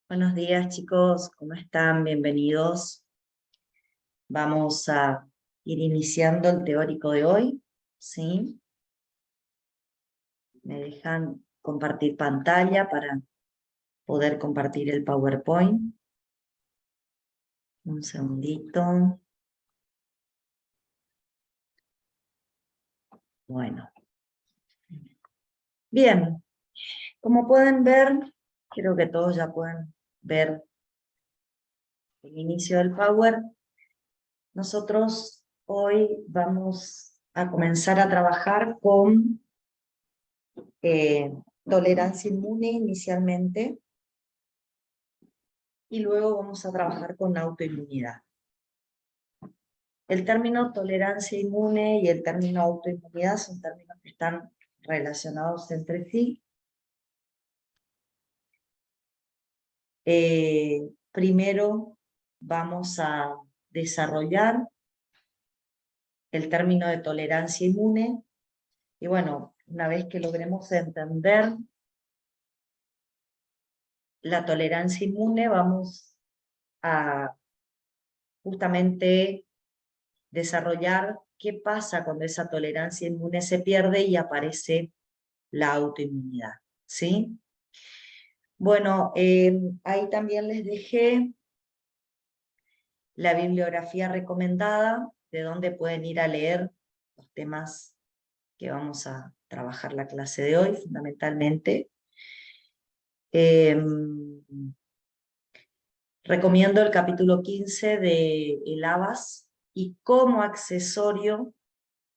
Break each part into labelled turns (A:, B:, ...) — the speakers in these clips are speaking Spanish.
A: Buenos días, chicos, ¿cómo están? Bienvenidos. Vamos a ir iniciando el teórico de hoy, ¿sí? Me dejan compartir pantalla para poder compartir el PowerPoint. Un segundito. Bueno. Bien, como pueden ver, creo que todos ya pueden ver el inicio del Power. Nosotros hoy vamos a comenzar a trabajar con tolerancia inmune inicialmente, y luego vamos a trabajar con autoinmunidad. El término tolerancia inmune y el término autoinmunidad son términos que están relacionados entre sí. Primero vamos a desarrollar el término de tolerancia inmune, y bueno, una vez que logremos entender la tolerancia inmune, vamos a justamente desarrollar qué pasa cuando esa tolerancia inmune se pierde y aparece la autoinmunidad, ¿sí? Bueno, ahí también les dejé la bibliografía recomendada, de donde pueden ir a leer los temas que vamos a trabajar la clase de hoy, fundamentalmente. Recomiendo el capítulo 15 de el ABAS, y como accesorio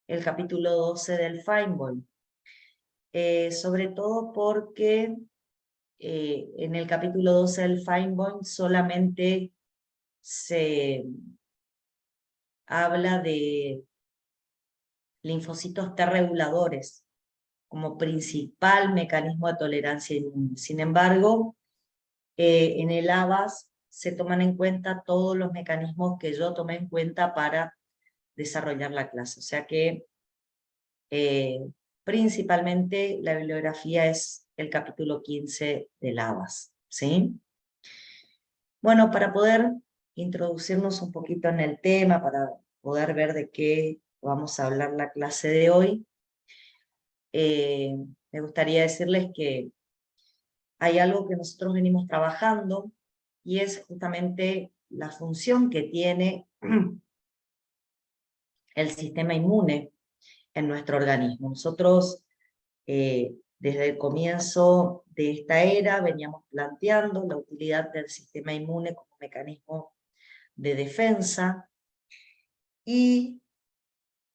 A: el capítulo 12 del Feinbold. Sobre todo porque en el capítulo 12 del Feinbold solamente se habla de linfocitos T reguladores como principal mecanismo de tolerancia inmune. Sin embargo, en el ABAS se toman en cuenta todos los mecanismos que yo tomé en cuenta para desarrollar la clase. O sea que principalmente la bibliografía es el capítulo 15 del ABAS, ¿sí? Bueno, para poder introducirnos un poquito en el tema, para poder ver de qué vamos a hablar la clase de hoy, me gustaría decirles que hay algo que nosotros venimos trabajando, y es justamente la función que tiene el sistema inmune en nuestro organismo. Nosotros, desde el comienzo de esta era, veníamos planteando la utilidad del sistema inmune como mecanismo de defensa, y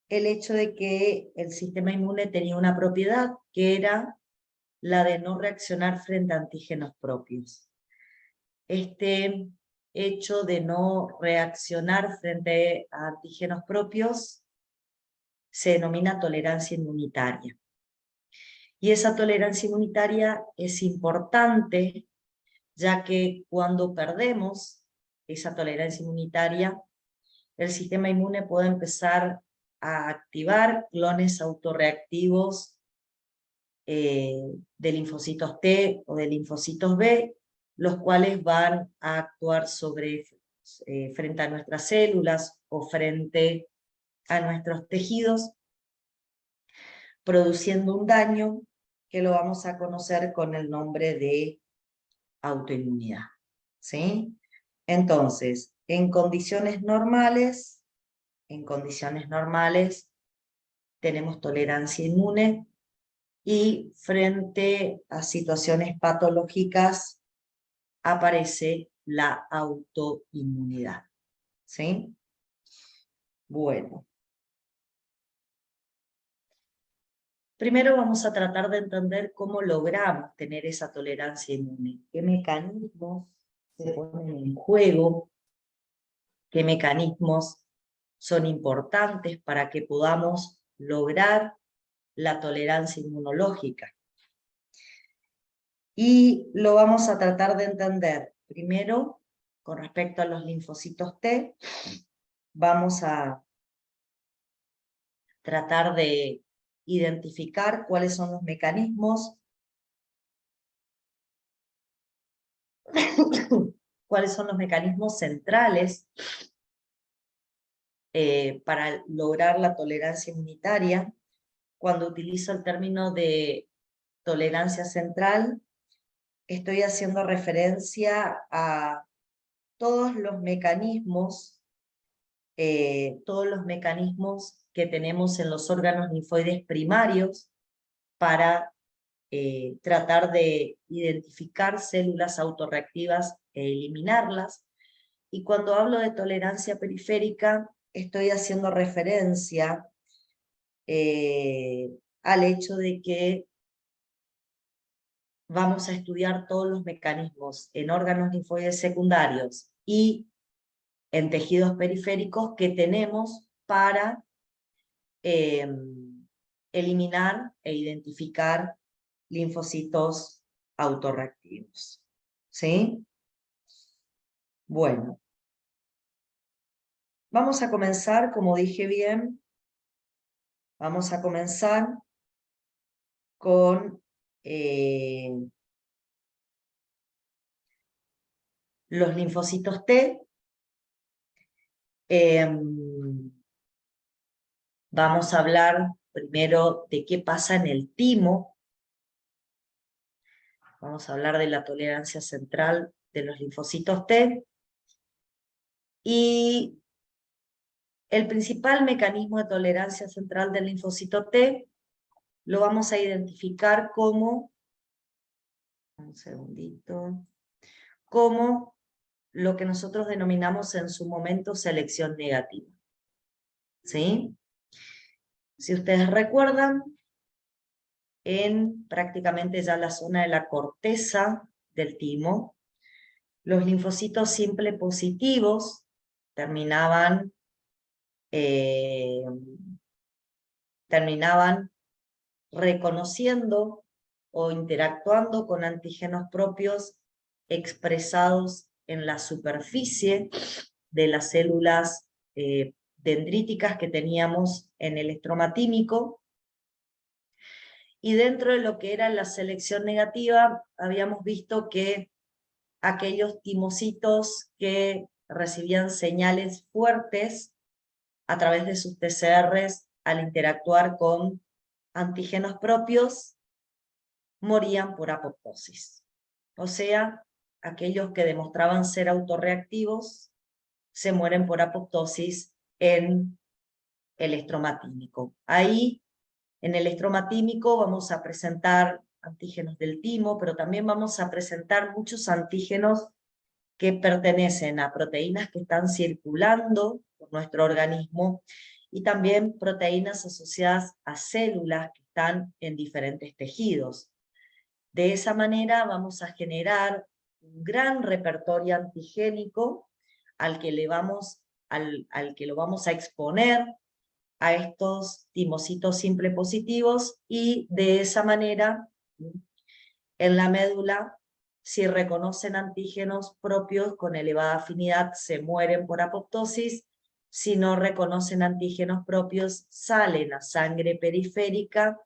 A: el hecho de que el sistema inmune tenía una propiedad que era la de no reaccionar frente a antígenos propios. Este hecho de no reaccionar frente a antígenos propios se denomina tolerancia inmunitaria. Y esa tolerancia inmunitaria es importante, ya que cuando perdemos esa tolerancia inmunitaria, el sistema inmune puede empezar a activar clones autorreactivos de linfocitos T o de linfocitos B, los cuales van a actuar frente a nuestras células o frente a nuestros tejidos, produciendo un daño que lo vamos a conocer con el nombre de autoinmunidad, ¿sí? Entonces, en condiciones normales tenemos tolerancia inmune, y frente a situaciones patológicas aparece la autoinmunidad, ¿sí? Bueno, primero vamos a tratar de entender cómo logramos tener esa tolerancia inmune, qué mecanismos se ponen en juego, qué mecanismos son importantes para que podamos lograr la tolerancia inmunológica. Y lo vamos a tratar de entender primero con respecto a los linfocitos T. Vamos a tratar de identificar cuáles son los mecanismos cuáles son los mecanismos centrales para lograr la tolerancia inmunitaria. Cuando utilizo el término de tolerancia central, estoy haciendo referencia a todos los mecanismos que tenemos en los órganos linfoides primarios para tratar de identificar células autorreactivas e eliminarlas. Y cuando hablo de tolerancia periférica, estoy haciendo referencia al hecho de que vamos a estudiar todos los mecanismos en órganos linfoides secundarios y en tejidos periféricos que tenemos para eliminar e identificar linfocitos autorreactivos. ¿Sí? Bueno. Vamos a comenzar, como dije bien, vamos a comenzar con los linfocitos T. Vamos a hablar primero de qué pasa en el timo. Vamos a hablar de la tolerancia central de los linfocitos T. Y el principal mecanismo de tolerancia central del linfocito T lo vamos a identificar como, un segundito, como lo que nosotros denominamos en su momento selección negativa. ¿Sí? Si ustedes recuerdan, en prácticamente ya la zona de la corteza del timo, los linfocitos simple positivos terminaban reconociendo o interactuando con antígenos propios expresados en la superficie de las células dendríticas que teníamos en el estromatímico. Y dentro de lo que era la selección negativa, habíamos visto que aquellos timocitos que recibían señales fuertes a través de sus TCRs al interactuar con antígenos propios, morían por apoptosis. O sea, aquellos que demostraban ser autorreactivos se mueren por apoptosis en el estromatímico. Ahí, en el estromatímico, vamos a presentar antígenos del timo, pero también vamos a presentar muchos antígenos que pertenecen a proteínas que están circulando por nuestro organismo y también proteínas asociadas a células que están en diferentes tejidos. De esa manera vamos a generar un gran repertorio antigénico al que lo vamos a exponer a estos timocitos simple positivos, y de esa manera en la médula, si reconocen antígenos propios con elevada afinidad, se mueren por apoptosis. Si no reconocen antígenos propios, salen a sangre periférica,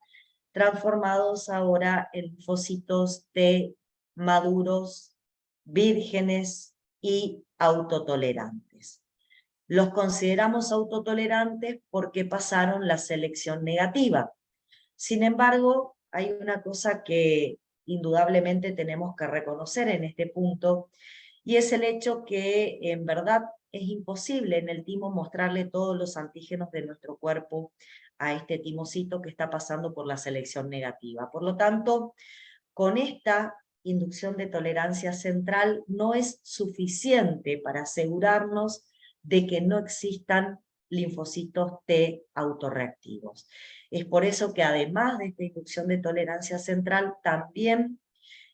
A: transformados ahora en linfocitos T maduros, vírgenes y autotolerantes. Los consideramos autotolerantes porque pasaron la selección negativa. Sin embargo, hay una cosa que indudablemente tenemos que reconocer en este punto, y es el hecho que en verdad es imposible en el timo mostrarle todos los antígenos de nuestro cuerpo a este timocito que está pasando por la selección negativa. Por lo tanto, con esta inducción de tolerancia central no es suficiente para asegurarnos de que no existan linfocitos T autorreactivos. Es por eso que además de esta inducción de tolerancia central, también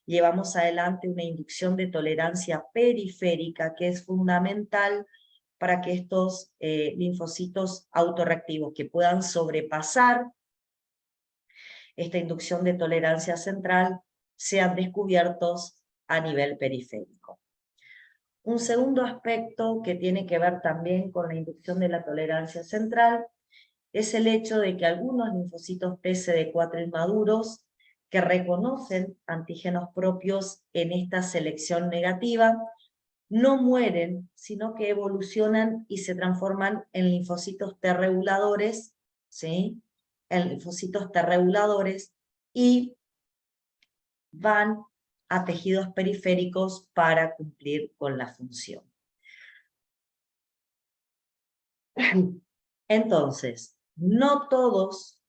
A: llevamos adelante una inducción de tolerancia periférica que es fundamental para que estos linfocitos autorreactivos que puedan sobrepasar esta inducción de tolerancia central sean descubiertos a nivel periférico. Un segundo aspecto que tiene que ver también con la inducción de la tolerancia central es el hecho de que algunos linfocitos TCD4 inmaduros que reconocen antígenos propios en esta selección negativa no mueren, sino que evolucionan y se transforman en linfocitos T reguladores, ¿sí? En linfocitos T reguladores y van a tejidos periféricos para cumplir con la función. Entonces, no todos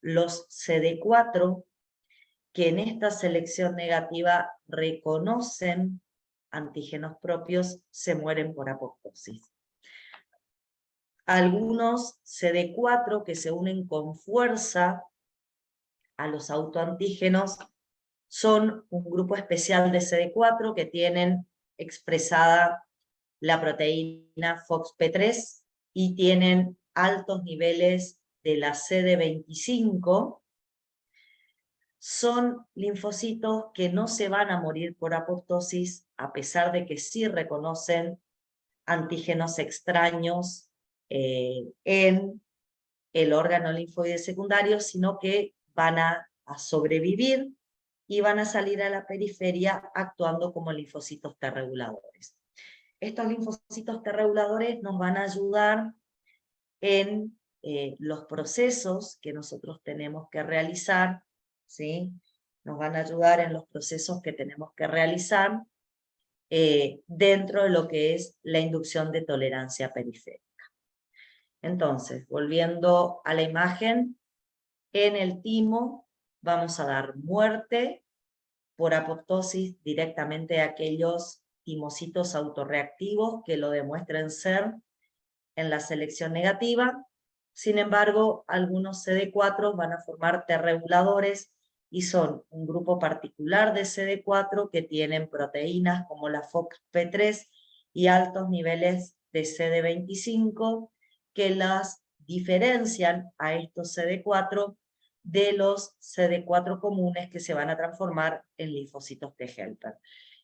A: los CD4 que en esta selección negativa reconocen antígenos propios se mueren por apoptosis. Algunos CD4 que se unen con fuerza a los autoantígenos son un grupo especial de CD4 que tienen expresada la proteína FOXP3 y tienen altos niveles de la CD25. Son linfocitos que no se van a morir por apoptosis, a pesar de que sí reconocen antígenos extraños en el órgano linfoide secundario, sino que van a sobrevivir y van a salir a la periferia actuando como linfocitos T reguladores. Estos linfocitos T reguladores nos van a ayudar en los procesos que nosotros tenemos que realizar, ¿sí? Nos van a ayudar en los procesos que tenemos que realizar dentro de lo que es la inducción de tolerancia periférica. Entonces, volviendo a la imagen, en el timo vamos a dar muerte por apoptosis directamente a aquellos timocitos autorreactivos que lo demuestren ser en la selección negativa. Sin embargo, algunos CD4 van a formar T reguladores y son un grupo particular de CD4 que tienen proteínas como la FOXP3 y altos niveles de CD25 que las diferencian a estos CD4 de los CD4 comunes que se van a transformar en linfocitos T helper.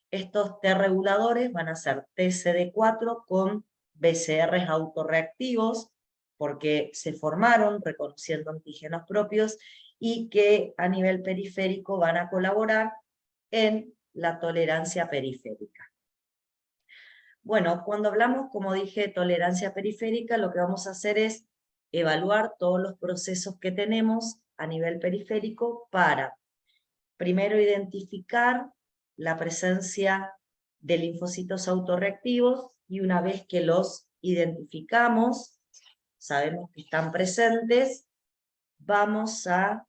A: Estos T reguladores van a ser TCD4 con BCRs autorreactivos, porque se formaron reconociendo antígenos propios y que a nivel periférico van a colaborar en la tolerancia periférica. Bueno, cuando hablamos, como dije, de tolerancia periférica, lo que vamos a hacer es evaluar todos los procesos que tenemos a nivel periférico para, primero, identificar la presencia de linfocitos autorreactivos y una vez que los identificamos, sabemos que están presentes, vamos a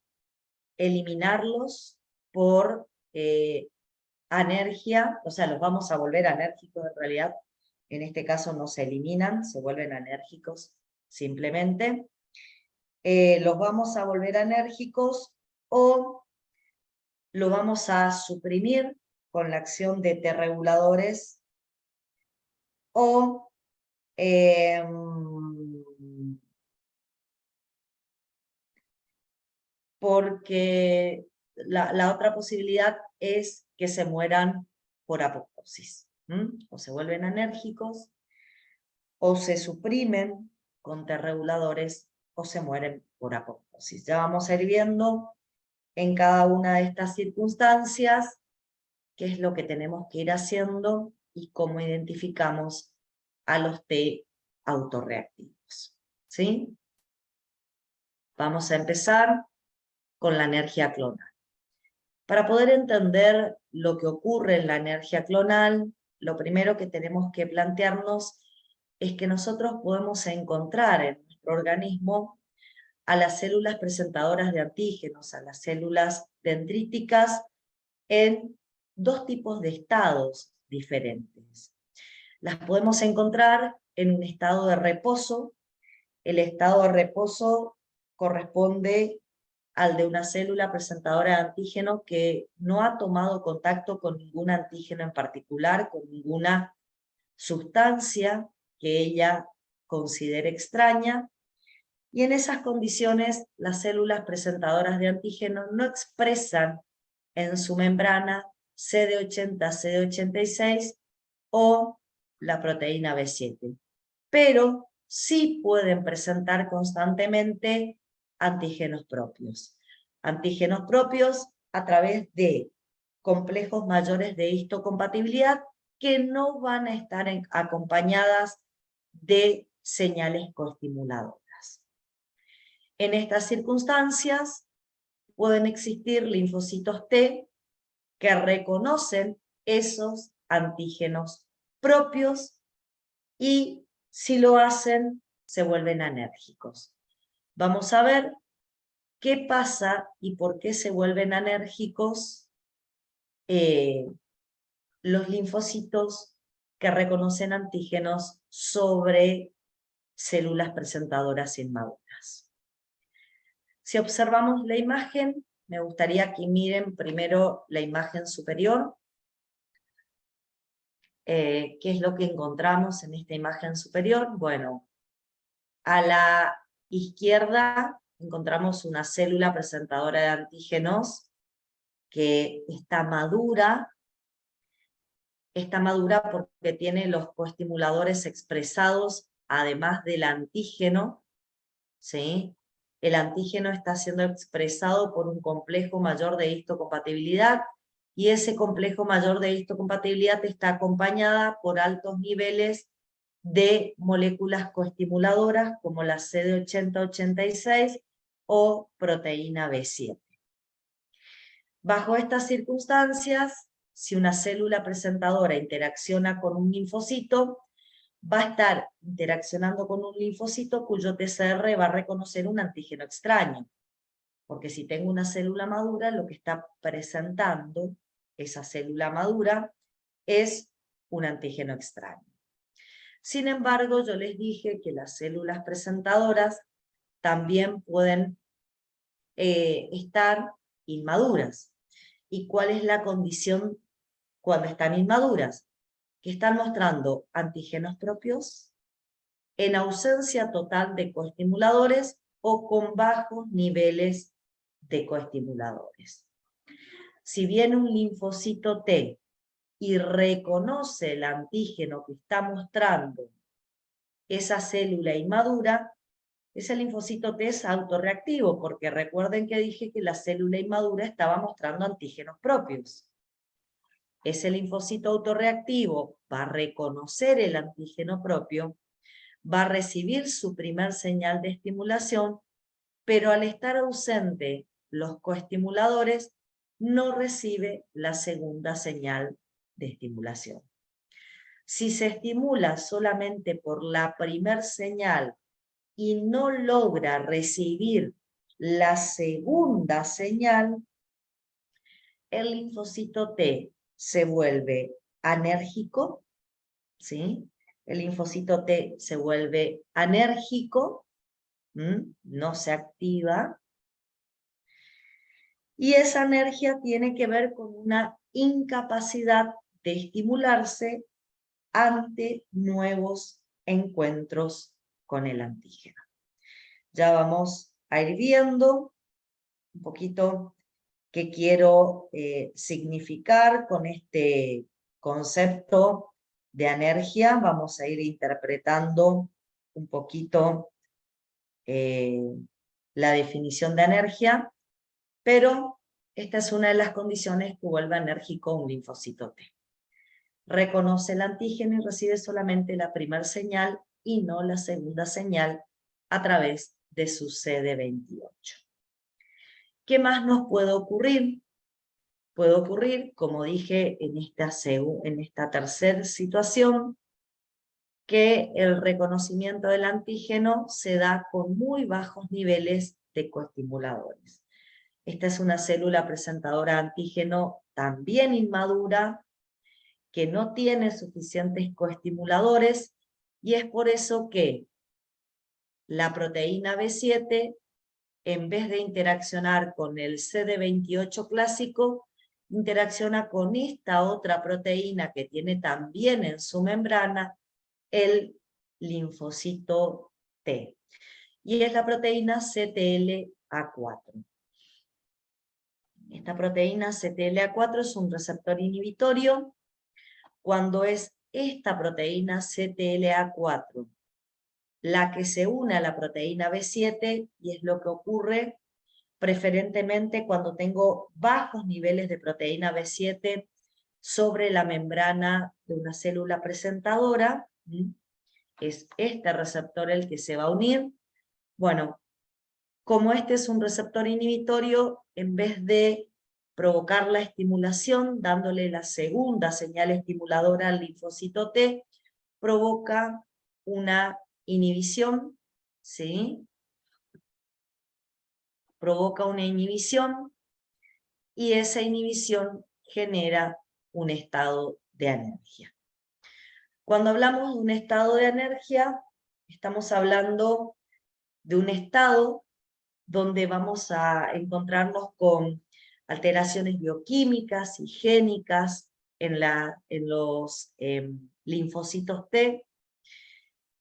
A: eliminarlos por anergia, o sea, los vamos a volver anérgicos en realidad. En este caso no se eliminan, se vuelven anérgicos simplemente. Los vamos a volver anérgicos o lo vamos a suprimir con la acción de T reguladores o porque la otra posibilidad es que se mueran por apoptosis. O se vuelven anérgicos, o se suprimen con T reguladores, o se mueren por apoptosis. Ya vamos a ir viendo en cada una de estas circunstancias qué es lo que tenemos que ir haciendo y cómo identificamos a los T autorreactivos. ¿Sí? Vamos a empezar con la energía clonal. Para poder entender lo que ocurre en la energía clonal, lo primero que tenemos que plantearnos es que nosotros podemos encontrar en nuestro organismo a las células presentadoras de antígenos, a las células dendríticas, en dos tipos de estados diferentes. Las podemos encontrar en un estado de reposo. El estado de reposo corresponde al de una célula presentadora de antígeno que no ha tomado contacto con ningún antígeno en particular, con ninguna sustancia que ella considere extraña, y en esas condiciones las células presentadoras de antígeno no expresan en su membrana CD80, CD86 o la proteína B7, pero sí pueden presentar constantemente antígenos propios. antígenos propios a través de complejos mayores de histocompatibilidad que no van a estar acompañadas de señales coestimuladoras. En estas circunstancias pueden existir linfocitos T que reconocen esos antígenos propios y si lo hacen se vuelven anérgicos. Vamos a ver qué pasa y por qué se vuelven anérgicos los linfocitos que reconocen antígenos sobre células presentadoras inmaduras. Si observamos la imagen, me gustaría que miren primero la imagen superior. ¿Qué es lo que encontramos en esta imagen superior? Bueno, a la izquierda encontramos una célula presentadora de antígenos que está madura porque tiene los coestimuladores expresados, además del antígeno, ¿sí? El antígeno está siendo expresado por un complejo mayor de histocompatibilidad, y ese complejo mayor de histocompatibilidad está acompañada por altos niveles de moléculas coestimuladoras, como la CD8086 o proteína B7. Bajo estas circunstancias, si una célula presentadora interacciona con un linfocito, va a estar interaccionando con un linfocito cuyo TCR va a reconocer un antígeno extraño. Porque si tengo una célula madura, lo que está presentando esa célula madura es un antígeno extraño. Sin embargo, yo les dije que las células presentadoras también pueden estar inmaduras. ¿Y cuál es la condición cuando están inmaduras? Que están mostrando antígenos propios en ausencia total de coestimuladores o con bajos niveles de coestimuladores. Si viene un linfocito T y reconoce el antígeno que está mostrando esa célula inmadura, ese linfocito T es autorreactivo, porque recuerden que dije que la célula inmadura estaba mostrando antígenos propios. Ese linfocito autorreactivo va a reconocer el antígeno propio, va a recibir su primer señal de estimulación, pero al estar ausente los coestimuladores, no recibe la segunda señal de estimulación. Si se estimula solamente por la primer señal y no logra recibir la segunda señal, el linfocito T se vuelve anérgico, ¿sí? El linfocito T se vuelve anérgico, no se activa, y esa energía tiene que ver con una incapacidad de estimularse ante nuevos encuentros con el antígeno. Ya vamos a ir viendo un poquito qué quiero significar con este concepto de anergia. Vamos a ir interpretando un poquito la definición de anergia, pero esta es una de las condiciones que vuelve enérgico un linfocito T. Reconoce el antígeno y recibe solamente la primera señal y no la segunda señal a través de su CD28. ¿Qué más nos puede ocurrir? Puede ocurrir, como dije en esta tercera situación, que el reconocimiento del antígeno se da con muy bajos niveles de coestimuladores. Esta es una célula presentadora de antígeno también inmadura, que no tiene suficientes coestimuladores, y es por eso que la proteína B7, en vez de interaccionar con el CD28 clásico, interacciona con esta otra proteína que tiene también en su membrana el linfocito T, y es la proteína CTLA4. Esta proteína CTLA4 es un receptor inhibitorio. Cuando es esta proteína CTLA4 la que se une a la proteína B7, y es lo que ocurre preferentemente cuando tengo bajos niveles de proteína B7 sobre la membrana de una célula presentadora. Es este receptor el que se va a unir. Bueno, como este es un receptor inhibitorio, en vez de provocar la estimulación, dándole la segunda señal estimuladora al linfocito T, provoca una inhibición, ¿sí? Provoca una inhibición y esa inhibición genera un estado de anergia. Cuando hablamos de un estado de anergia, estamos hablando de un estado donde vamos a encontrarnos con alteraciones bioquímicas y génicas en los linfocitos T.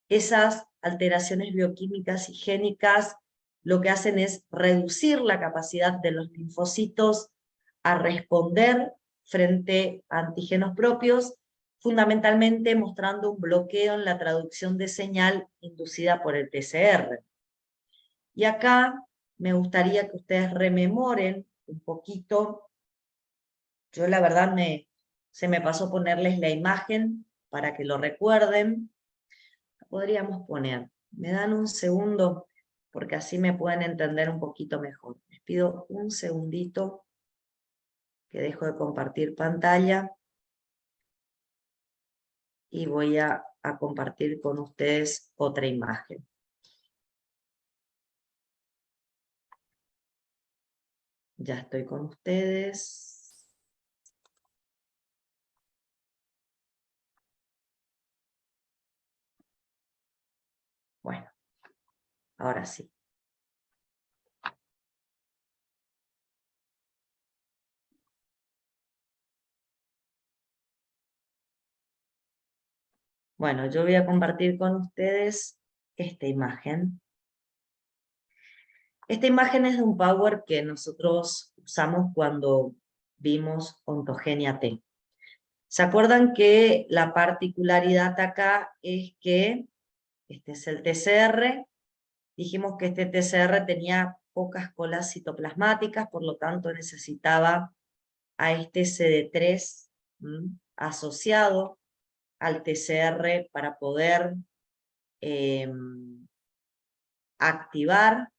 A: Esas alteraciones bioquímicas y génicas lo que hacen es reducir la capacidad de los linfocitos a responder frente a antígenos propios, fundamentalmente mostrando un bloqueo en la traducción de señal inducida por el TCR. Y acá me gustaría que ustedes rememoren un poquito. Yo la verdad se me pasó ponerles la imagen para que lo recuerden. Podríamos poner, me dan un segundo, porque así me pueden entender un poquito mejor. Les pido un segundito, que dejo de compartir pantalla, y voy a compartir con ustedes otra imagen. Ya estoy con ustedes. Bueno, ahora sí. Bueno, yo voy a compartir con ustedes esta imagen. Esta imagen es de un power que nosotros usamos cuando vimos Ontogenia T. ¿Se acuerdan que la particularidad acá es que este es el TCR? Dijimos que este TCR tenía pocas colas citoplasmáticas, por lo tanto necesitaba a este CD3 asociado al TCR para poder activar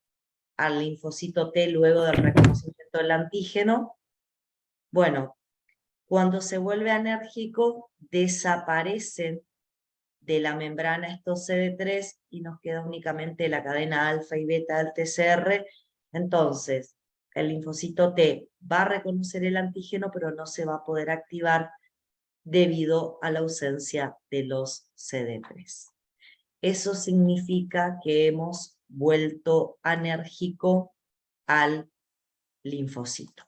A: al linfocito T luego del reconocimiento del antígeno. Bueno, cuando se vuelve anérgico, desaparecen de la membrana estos CD3 y nos queda únicamente la cadena alfa y beta del TCR. Entonces, el linfocito T va a reconocer el antígeno, pero no se va a poder activar debido a la ausencia de los CD3. Eso significa que hemos vuelto anérgico al linfocito.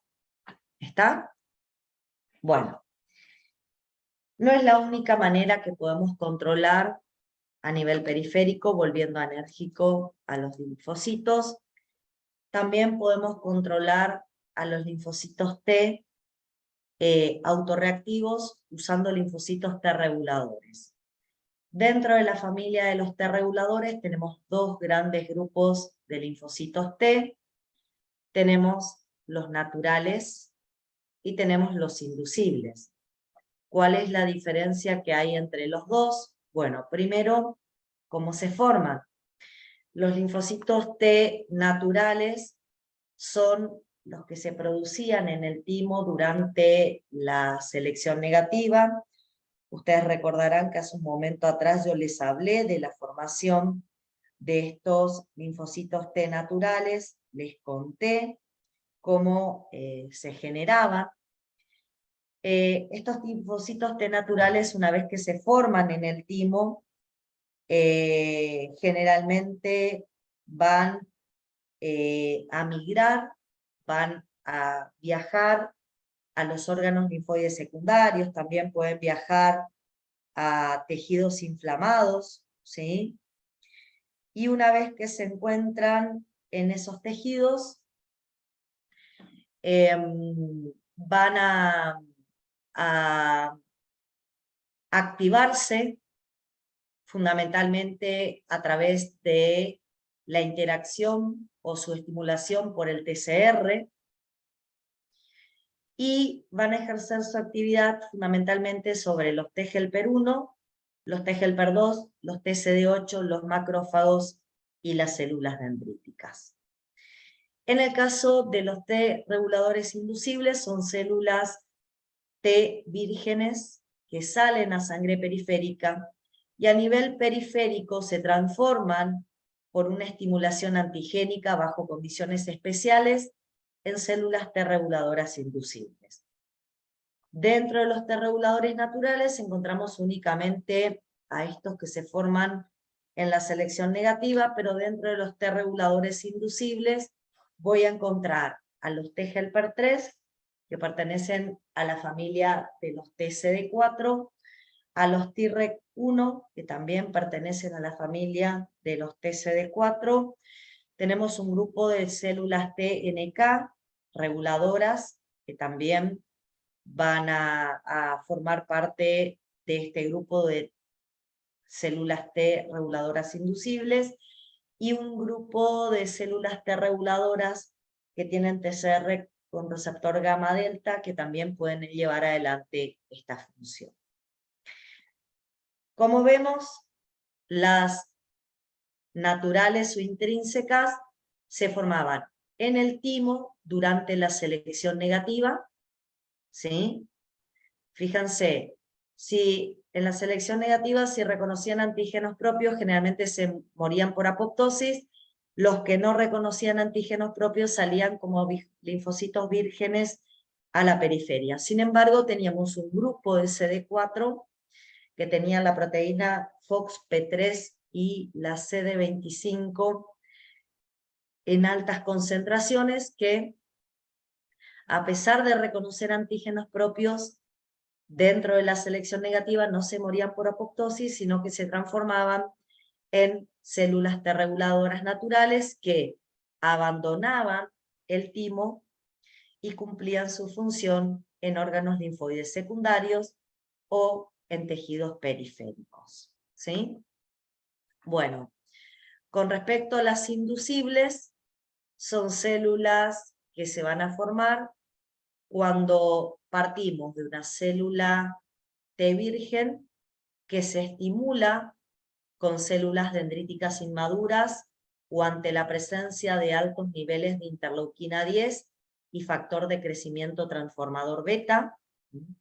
A: ¿Está? Bueno, no es la única manera que podemos controlar a nivel periférico, volviendo anérgico a los linfocitos. También podemos controlar a los linfocitos T autorreactivos usando linfocitos T reguladores. Dentro de la familia de los T reguladores tenemos dos grandes grupos de linfocitos T. Tenemos los naturales y tenemos los inducibles. ¿Cuál es la diferencia que hay entre los dos? Bueno, primero, ¿cómo se forman? Los linfocitos T naturales son los que se producían en el timo durante la selección negativa. Ustedes recordarán que hace un momento atrás yo les hablé de la formación de estos linfocitos T naturales, les conté cómo se generaban. Estos linfocitos T naturales, una vez que se forman en el timo, generalmente van a migrar, van a viajar a los órganos linfoides secundarios, también pueden viajar a tejidos inflamados, ¿sí? Y una vez que se encuentran en esos tejidos, van a activarse fundamentalmente a través de la interacción o su estimulación por el TCR, y van a ejercer su actividad fundamentalmente sobre los T-helper-1, los T-helper-2, los TCD8, los macrófagos y las células dendríticas. En el caso de los T reguladores inducibles, son células T vírgenes que salen a sangre periférica y a nivel periférico se transforman por una estimulación antigénica bajo condiciones especiales en células T reguladoras inducibles. Dentro de los T reguladores naturales encontramos únicamente a estos que se forman en la selección negativa, pero dentro de los T reguladores inducibles voy a encontrar a los T helper 3, que pertenecen a la familia de los TCD4, a los Treg1, que también pertenecen a la familia de los TCD4, tenemos un grupo de células TNK, reguladoras, que también van a formar parte de este grupo de células T reguladoras inducibles, y un grupo de células T reguladoras que tienen TCR con receptor gamma delta, que también pueden llevar adelante esta función. Como vemos, las naturales o intrínsecas se formaban en el timo durante la selección negativa, ¿sí? Fíjense, si en la selección negativa, si reconocían antígenos propios, generalmente se morían por apoptosis. Los que no reconocían antígenos propios salían como linfocitos vírgenes a la periferia. Sin embargo, teníamos un grupo de CD4 que tenía la proteína FOXP3 y la CD25 en altas concentraciones, que a pesar de reconocer antígenos propios, dentro de la selección negativa no se morían por apoptosis, sino que se transformaban en células T reguladoras naturales que abandonaban el timo y cumplían su función en órganos linfoides secundarios o en tejidos periféricos, ¿sí? Bueno, con respecto a las inducibles, son células que se van a formar cuando partimos de una célula T virgen que se estimula con células dendríticas inmaduras o ante la presencia de altos niveles de interleuquina 10 y factor de crecimiento transformador beta.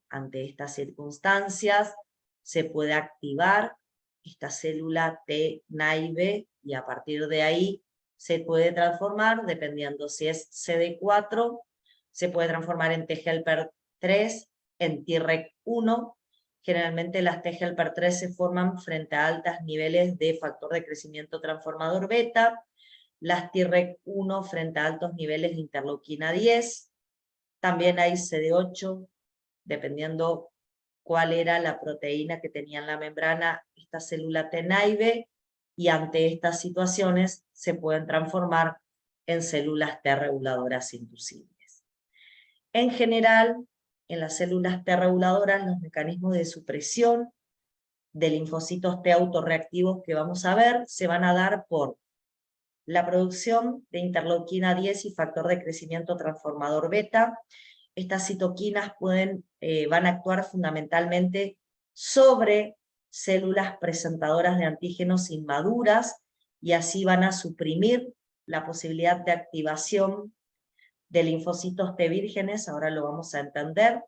A: Ante estas circunstancias se puede activar esta célula T naive y a partir de ahí se puede transformar, dependiendo si es CD4, se puede transformar en T helper 3, en Treg1. Generalmente las T helper 3 se forman frente a altos niveles de factor de crecimiento transformador beta, las Treg1 frente a altos niveles de interleuquina 10, también hay CD8, dependiendo cuál era la proteína que tenía en la membrana esta célula T naive, y ante estas situaciones se pueden transformar en células T reguladoras inducibles. En general, en las células T reguladoras, los mecanismos de supresión de linfocitos T autorreactivos que vamos a ver se van a dar por la producción de interleuquina 10 y factor de crecimiento transformador beta. Estas citoquinas van a actuar fundamentalmente sobre células presentadoras de antígenos inmaduras y así van a suprimir la posibilidad de activación de linfocitos T vírgenes. Ahora lo vamos a entender.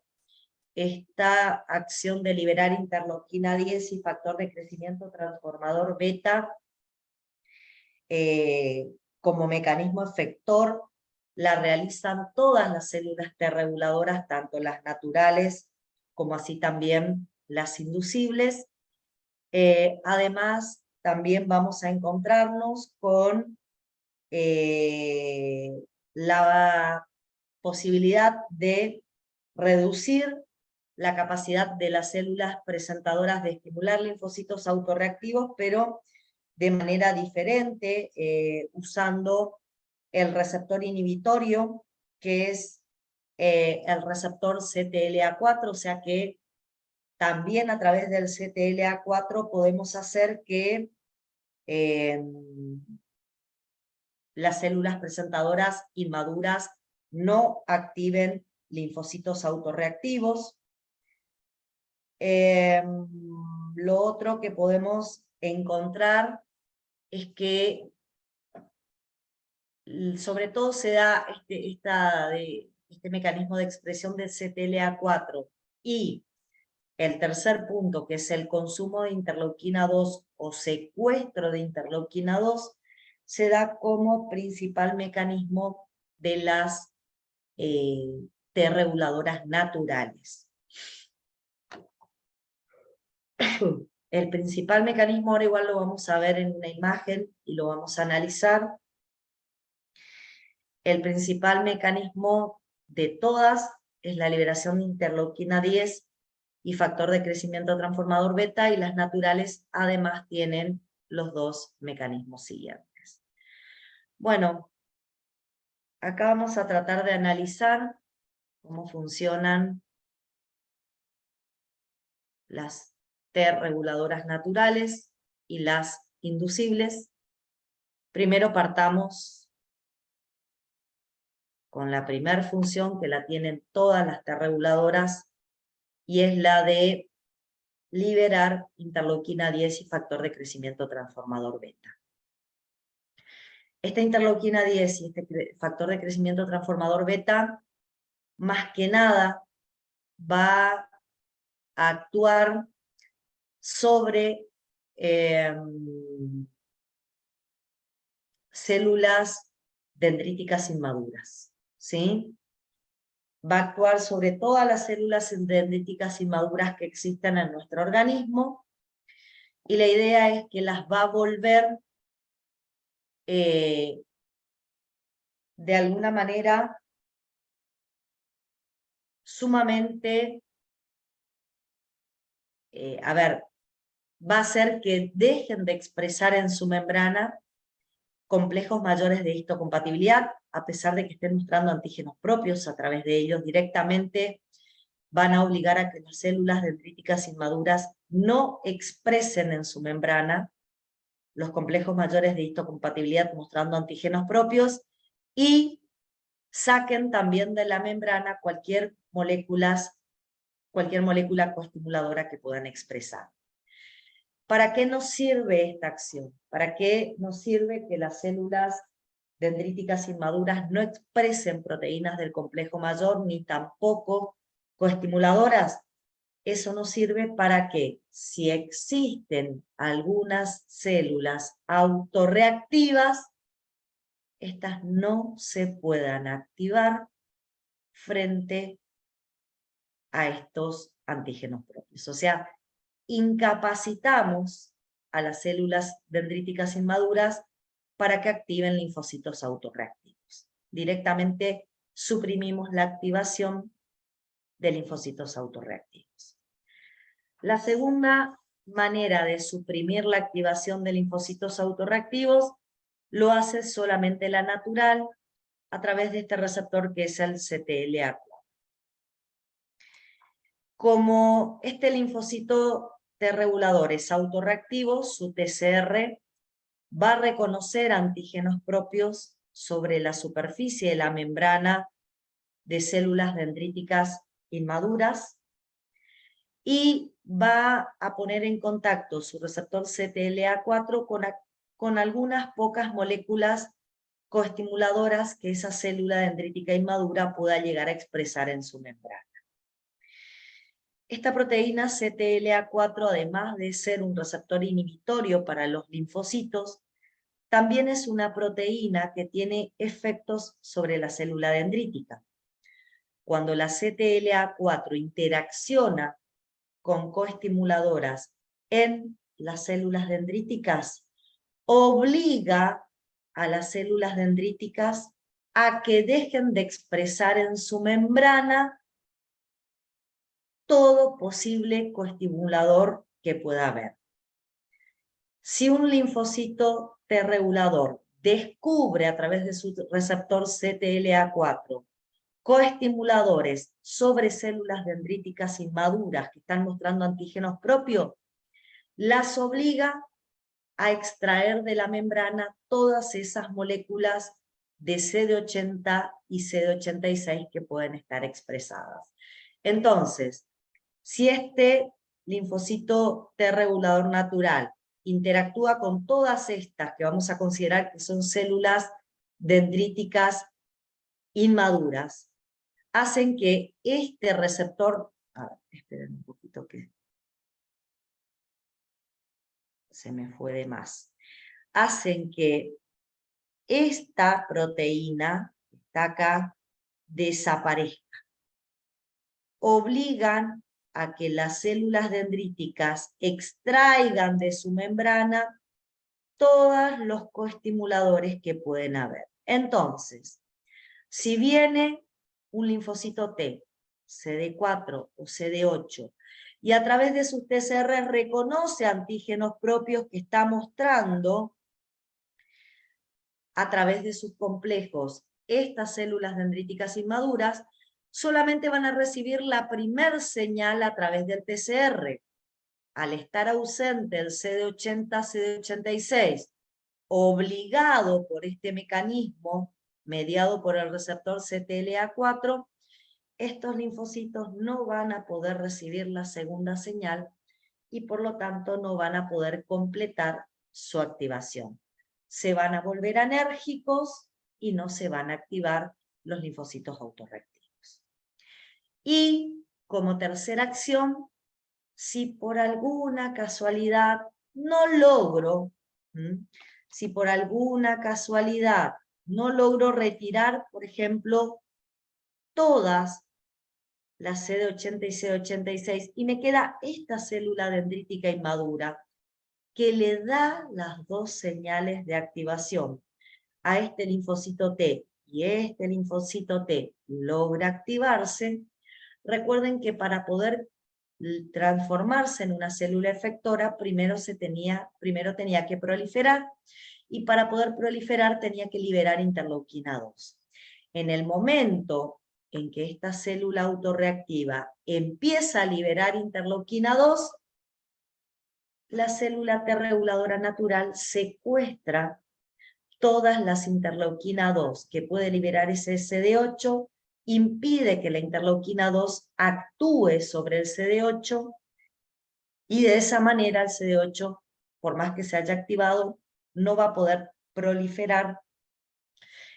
A: Esta acción de liberar interleuquina 10 y factor de crecimiento transformador beta como mecanismo efector la realizan todas las células T reguladoras, tanto las naturales como así también las inducibles. Además, también vamos a encontrarnos con la posibilidad de reducir la capacidad de las células presentadoras de estimular linfocitos autorreactivos, pero de manera diferente, usando el receptor inhibitorio, que es el receptor CTLA4, o sea que también a través del CTLA4 podemos hacer que las células presentadoras inmaduras no activen linfocitos autorreactivos. Lo otro que podemos encontrar es que sobre todo se da este mecanismo de expresión del CTLA4 y el tercer punto, que es el consumo de interleuquina 2 o secuestro de interleuquina 2, se da como principal mecanismo de las T reguladoras naturales. El principal mecanismo, ahora igual lo vamos a ver en una imagen y lo vamos a analizar. El principal mecanismo de todas es la liberación de interleuquina 10 y factor de crecimiento transformador beta, y las naturales además tienen los dos mecanismos siguientes. Bueno, acá vamos a tratar de analizar cómo funcionan las T reguladoras naturales y las inducibles. Primero partamos con la primera función que la tienen todas las T reguladoras, y es la de liberar interleuquina 10 y factor de crecimiento transformador beta. Esta interleuquina 10 y este factor de crecimiento transformador beta, más que nada, va a actuar sobre células dendríticas inmaduras, ¿sí? Va a actuar sobre todas las células dendríticas inmaduras que existen en nuestro organismo, y la idea es que las va a volver de alguna manera sumamente, va a hacer que dejen de expresar en su membrana complejos mayores de histocompatibilidad, a pesar de que estén mostrando antígenos propios. A través de ellos directamente van a obligar a que las células dendríticas inmaduras no expresen en su membrana los complejos mayores de histocompatibilidad mostrando antígenos propios, y saquen también de la membrana cualquier molécula coestimuladora que puedan expresar. ¿Para qué nos sirve esta acción? ¿Para qué nos sirve que las células dendríticas inmaduras no expresen proteínas del complejo mayor ni tampoco coestimuladoras? Eso nos sirve para que, si existen algunas células autorreactivas, estas no se puedan activar frente a estos antígenos propios. O sea, incapacitamos a las células dendríticas inmaduras para que activen linfocitos autorreactivos. Directamente suprimimos la activación de linfocitos autorreactivos. La segunda manera de suprimir la activación de linfocitos autorreactivos lo hace solamente la natural a través de este receptor que es el CTLA4. Como este linfocito T regulador es autorreactivo, su TCR va a reconocer antígenos propios sobre la superficie de la membrana de células dendríticas inmaduras, y va a poner en contacto su receptor CTLA4 con algunas pocas moléculas coestimuladoras que esa célula dendrítica inmadura pueda llegar a expresar en su membrana. Esta proteína CTLA4, además de ser un receptor inhibitorio para los linfocitos, también es una proteína que tiene efectos sobre la célula dendrítica. Cuando la CTLA4 interacciona con coestimuladoras en las células dendríticas, obliga a las células dendríticas a que dejen de expresar en su membrana todo posible coestimulador que pueda haber. Si un linfocito T regulador descubre a través de su receptor CTLA4 coestimuladores sobre células dendríticas inmaduras que están mostrando antígenos propios, las obliga a extraer de la membrana todas esas moléculas de CD80 y CD86 que pueden estar expresadas. Entonces, si este linfocito T regulador natural interactúa con todas estas que vamos a considerar que son células dendríticas inmaduras, hacen que este receptor, esperen un poquito que se me fue de más, hacen que esta proteína, que está acá, desaparezca. Obligan a que las células dendríticas extraigan de su membrana todos los coestimuladores que pueden haber. Entonces, si viene un linfocito T, CD4 o CD8, y a través de sus TCR reconoce antígenos propios que está mostrando a través de sus complejos estas células dendríticas inmaduras, solamente van a recibir la primer señal a través del TCR. Al estar ausente el CD80, CD86, obligado por este mecanismo mediado por el receptor CTLA4, estos linfocitos no van a poder recibir la segunda señal y por lo tanto no van a poder completar su activación. Se van a volver enérgicos y no se van a activar los linfocitos autorreactivos. Y como tercera acción, si por alguna casualidad no logro, si por alguna casualidad no logro retirar, por ejemplo, todas las CD80 y CD86, y me queda esta célula dendrítica inmadura, que le da las dos señales de activación a este linfocito T, y este linfocito T logra activarse. Recuerden que para poder transformarse en una célula efectora, primero tenía que proliferar, y para poder proliferar tenía que liberar interleuquina 2. En el momento en que esta célula autorreactiva empieza a liberar interleuquina 2, la célula T reguladora natural secuestra todas las interleuquina 2 que puede liberar ese CD8, impide que la interleuquina 2 actúe sobre el CD8, y de esa manera el CD8, por más que se haya activado, no va a poder proliferar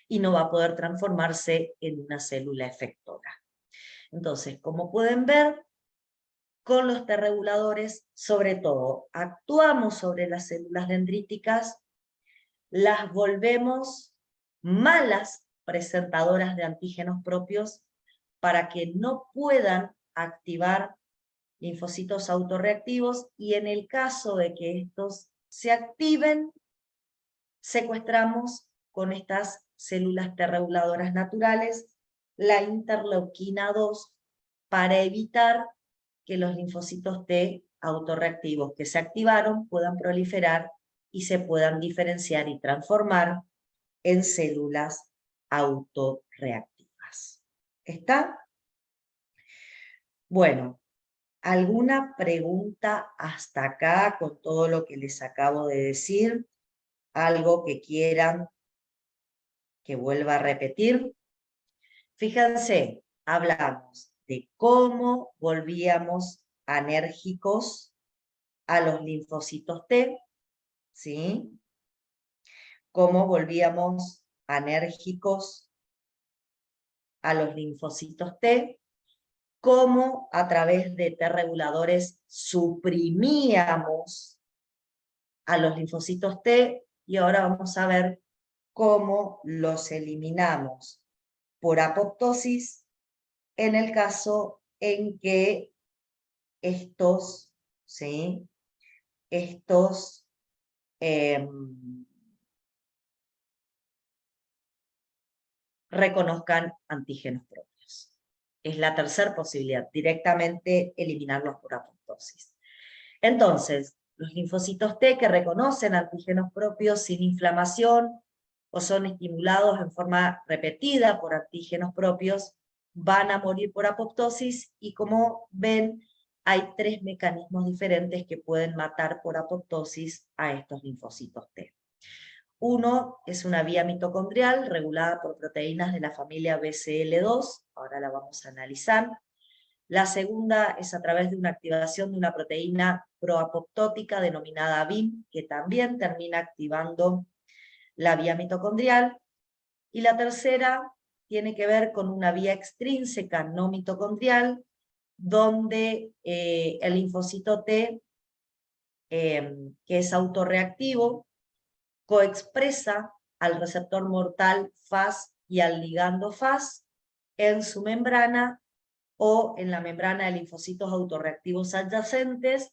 A: y no va a poder transformarse en una célula efectora. Entonces, como pueden ver, con los T reguladores, sobre todo, actuamos sobre las células dendríticas, las volvemos malas presentadoras de antígenos propios para que no puedan activar linfocitos autorreactivos, y en el caso de que estos se activen, secuestramos con estas células T reguladoras naturales la interleuquina 2 para evitar que los linfocitos T autorreactivos que se activaron puedan proliferar y se puedan diferenciar y transformar en células autorreactivas. ¿Está? Bueno, ¿alguna pregunta hasta acá con todo lo que les acabo de decir? ¿Algo que quieran que vuelva a repetir? Fíjense, hablamos de cómo volvíamos enérgicos a los linfocitos T, ¿sí? Cómo volvíamos enérgicos a los linfocitos T, cómo a través de T reguladores suprimíamos a los linfocitos T, y ahora vamos a ver cómo los eliminamos por apoptosis en el caso en que estos, ¿sí? Estos reconozcan antígenos propios. Es la tercera posibilidad, directamente eliminarlos por apoptosis. Entonces, los linfocitos T que reconocen antígenos propios sin inflamación o son estimulados en forma repetida por antígenos propios, van a morir por apoptosis, y como ven, hay 3 mecanismos diferentes que pueden matar por apoptosis a estos linfocitos T. Uno es una vía mitocondrial regulada por proteínas de la familia BCL2, ahora la vamos a analizar. La segunda es a través de una activación de una proteína proapoptótica denominada BIM, que también termina activando la vía mitocondrial. Y la tercera tiene que ver con una vía extrínseca no mitocondrial, donde el linfocito T, que es autorreactivo, coexpresa al receptor mortal FAS y al ligando FAS en su membrana o en la membrana de linfocitos autorreactivos adyacentes,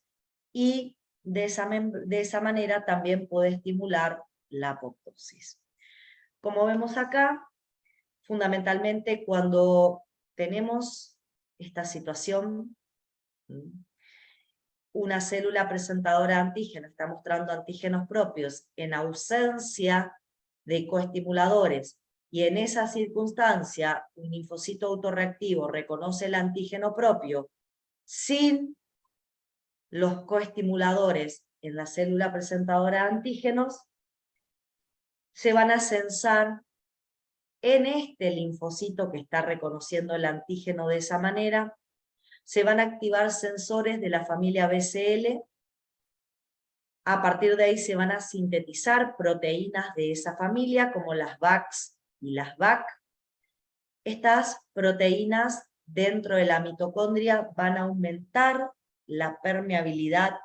A: y de esa manera también puede estimular la apoptosis. Como vemos acá, fundamentalmente cuando tenemos esta situación, una célula presentadora de antígeno está mostrando antígenos propios en ausencia de coestimuladores, y en esa circunstancia un linfocito autorreactivo reconoce el antígeno propio sin los coestimuladores en la célula presentadora de antígenos, se van a censar en este linfocito que está reconociendo el antígeno de esa manera, se van a activar sensores de la familia BCL. A partir de ahí se van a sintetizar proteínas de esa familia, como las VACs y las VAC. Estas proteínas dentro de la mitocondria van a aumentar la permeabilidad,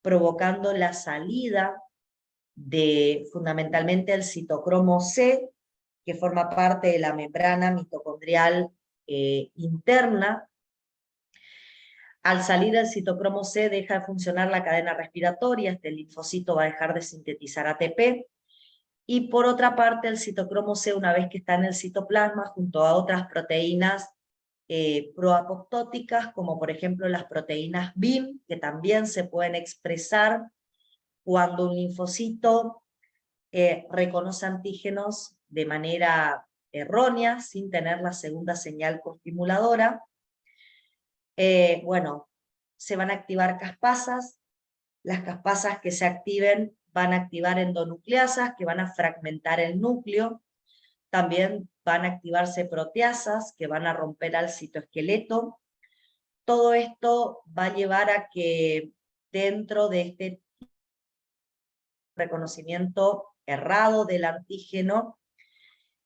A: provocando la salida de fundamentalmente el citocromo C, que forma parte de la membrana mitocondrial interna. Al salir el citocromo C deja de funcionar la cadena respiratoria, este linfocito va a dejar de sintetizar ATP, y por otra parte el citocromo C, una vez que está en el citoplasma, junto a otras proteínas proapoptóticas, como por ejemplo las proteínas BIM, que también se pueden expresar cuando un linfocito reconoce antígenos de manera errónea, sin tener la segunda señal coestimuladora. Bueno, se van a activar caspasas. Las caspasas que se activen van a activar endonucleasas, que van a fragmentar el núcleo. También van a activarse proteasas, que van a romper al citoesqueleto. Todo esto va a llevar a que dentro de este reconocimiento errado del antígeno,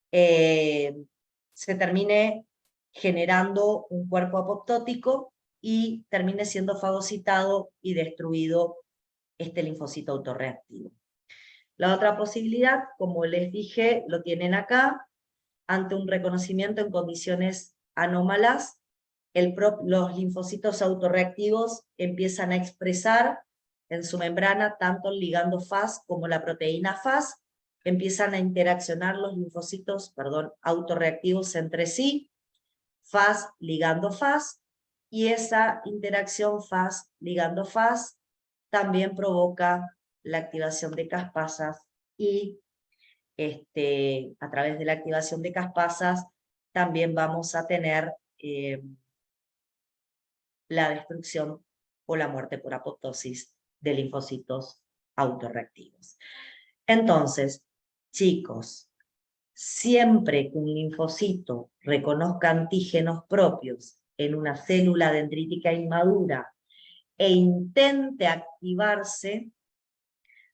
A: se termine generando un cuerpo apoptótico y termine siendo fagocitado y destruido este linfocito autorreactivo. La otra posibilidad, como les dije, lo tienen acá, ante un reconocimiento en condiciones anómalas, los linfocitos autorreactivos empiezan a expresar en su membrana tanto el ligando FAS como la proteína FAS, empiezan a interaccionar los linfocitos, autorreactivos entre sí, FAS ligando FAS, y esa interacción FAS ligando FAS también provoca la activación de caspasas, y a través de la activación de caspasas también vamos a tener la destrucción o la muerte por apoptosis de linfocitos autorreactivos. Entonces, chicos, siempre que un linfocito reconozca antígenos propios en una célula dendrítica inmadura e intente activarse,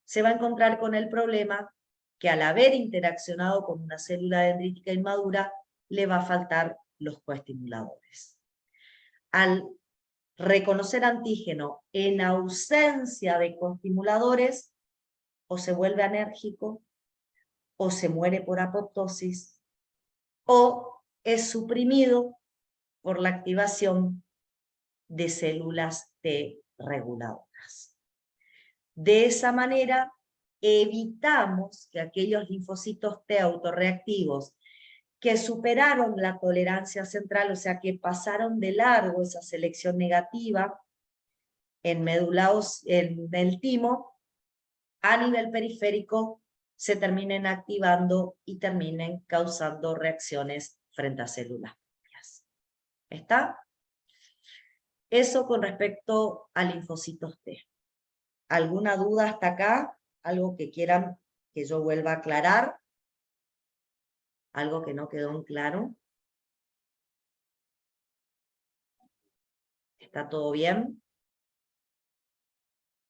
A: se va a encontrar con el problema que al haber interaccionado con una célula dendrítica inmadura, le va a faltar los coestimuladores. Al reconocer antígeno en ausencia de coestimuladores, o se vuelve anérgico, o se muere por apoptosis, o es suprimido por la activación de células T reguladoras. De esa manera, evitamos que aquellos linfocitos T autorreactivos que superaron la tolerancia central, o sea, que pasaron de largo esa selección negativa en el timo, a nivel periférico se terminen activando y terminen causando reacciones frente a células propias. ¿Está? Eso con respecto a linfocitos T. ¿Alguna duda hasta acá? ¿Algo que quieran que yo vuelva a aclarar? ¿Algo que no quedó en claro? ¿Está todo bien?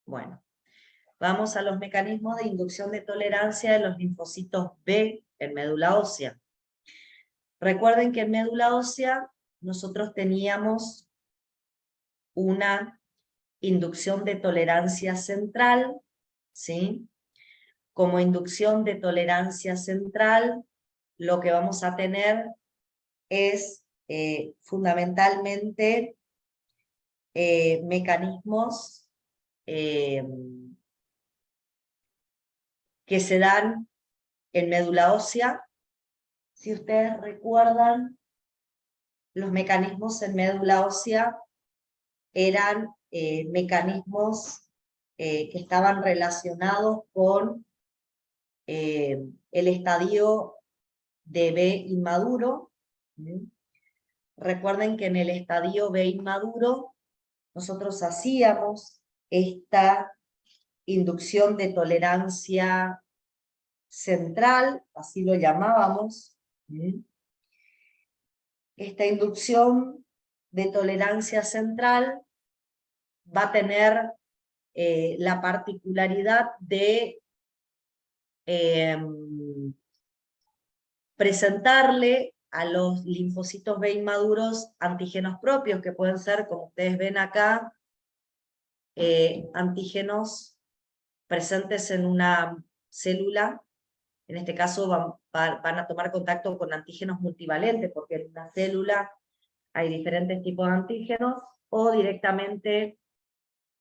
A: Bueno, vamos a los mecanismos de inducción de tolerancia de los linfocitos B en médula ósea. Recuerden que en médula ósea nosotros teníamos una inducción de tolerancia central, ¿sí? Como inducción de tolerancia central, lo que vamos a tener es fundamentalmente mecanismos que se dan en médula ósea. Si ustedes recuerdan, los mecanismos en médula ósea eran mecanismos que estaban relacionados con el estadio de B inmaduro. Recuerden que en el estadio B inmaduro nosotros hacíamos esta inducción de tolerancia central, así lo llamábamos. Esta inducción de tolerancia central va a tener la particularidad de presentarle a los linfocitos B inmaduros antígenos propios, que pueden ser, como ustedes ven acá, antígenos presentes en una célula. En este caso van a tomar contacto con antígenos multivalentes, porque en una célula hay diferentes tipos de antígenos, o directamente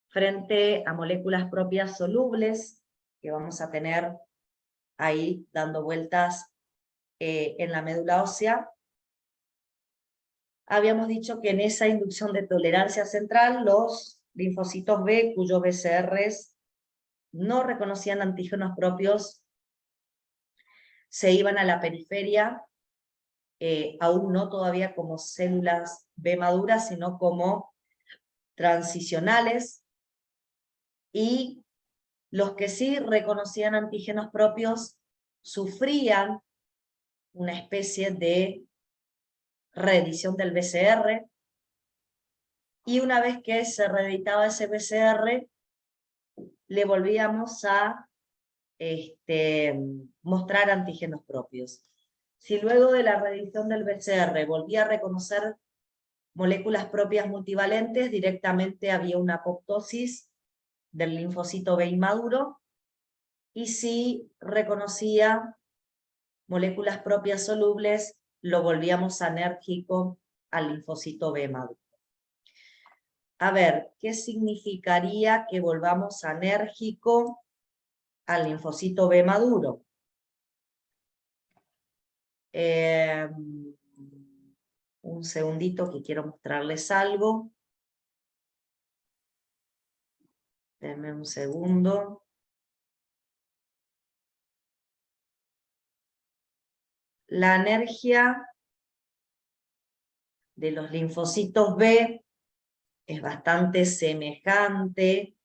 A: frente a moléculas propias solubles, que vamos a tener ahí dando vueltas en la médula ósea. Habíamos dicho que en esa inducción de tolerancia central, los linfocitos B, cuyos BCRs no reconocían antígenos propios, se iban a la periferia, aún no todavía como células B maduras, sino como transicionales, y los que sí reconocían antígenos propios sufrían una especie de reedición del BCR, y una vez que se reeditaba ese BCR, le volvíamos a mostrar antígenos propios. Si luego de la reedición del BCR volvía a reconocer moléculas propias multivalentes, directamente había una apoptosis del linfocito B inmaduro, y si reconocía moléculas propias solubles, lo volvíamos anérgico al linfocito B maduro. A ver, ¿qué significaría que volvamos anérgico al linfocito B maduro? Un segundito que quiero mostrarles algo. Denme un segundo. La anergia de los linfocitos B es bastante semejante